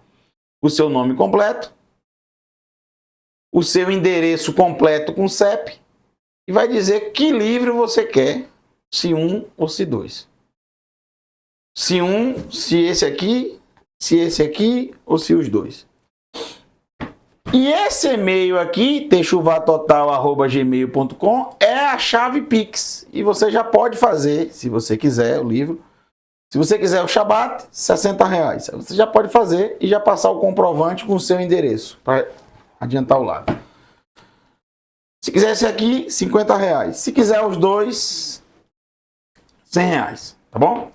o seu nome completo, o seu endereço completo com CEP e vai dizer que livro você quer, se um ou se dois. Se um, se esse aqui ou se os dois. E esse e-mail aqui, techuvatotal@gmail.com, é a chave Pix. E você já pode fazer, se você quiser, o livro. Se você quiser o Shabbat, R$60. Você já pode fazer e já passar o comprovante com o seu endereço, para adiantar o lado. Se quiser esse aqui, R$50. Se quiser os dois, R$100. Tá bom?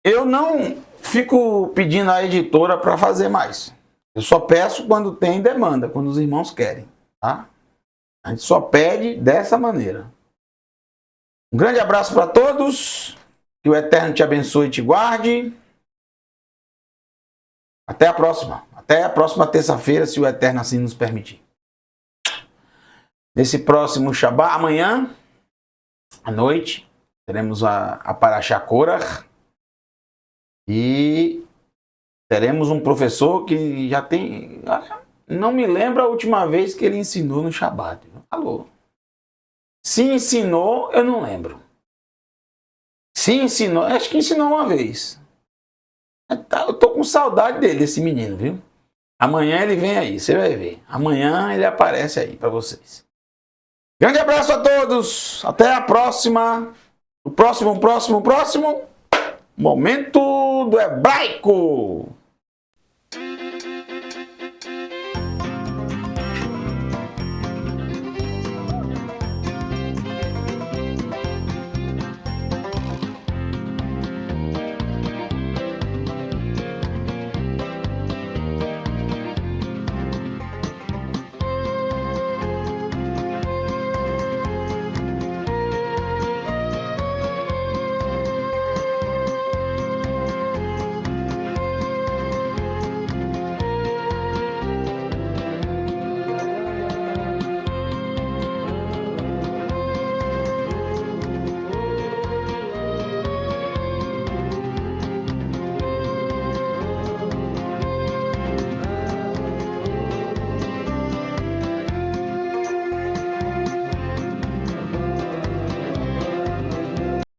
Eu não fico pedindo à editora para fazer mais. Eu só peço quando tem demanda, quando os irmãos querem, tá? A gente só pede dessa maneira. Um grande abraço para todos. Que o Eterno te abençoe e te guarde. Até a próxima. Até a próxima terça-feira, se o Eterno assim nos permitir. Nesse próximo Shabbat, amanhã, à noite, teremos a Parashá Korach. E teremos um professor que já tem... Não me lembro a última vez que ele ensinou no Shabbat. Alô? Se ensinou, eu não lembro. Se ensinou, acho que ensinou uma vez. Eu tô com saudade dele, desse menino, viu? Amanhã ele vem aí, você vai ver. Amanhã ele aparece aí para vocês. Grande abraço a todos. Até a próxima. O próximo. Momento do Hebraico.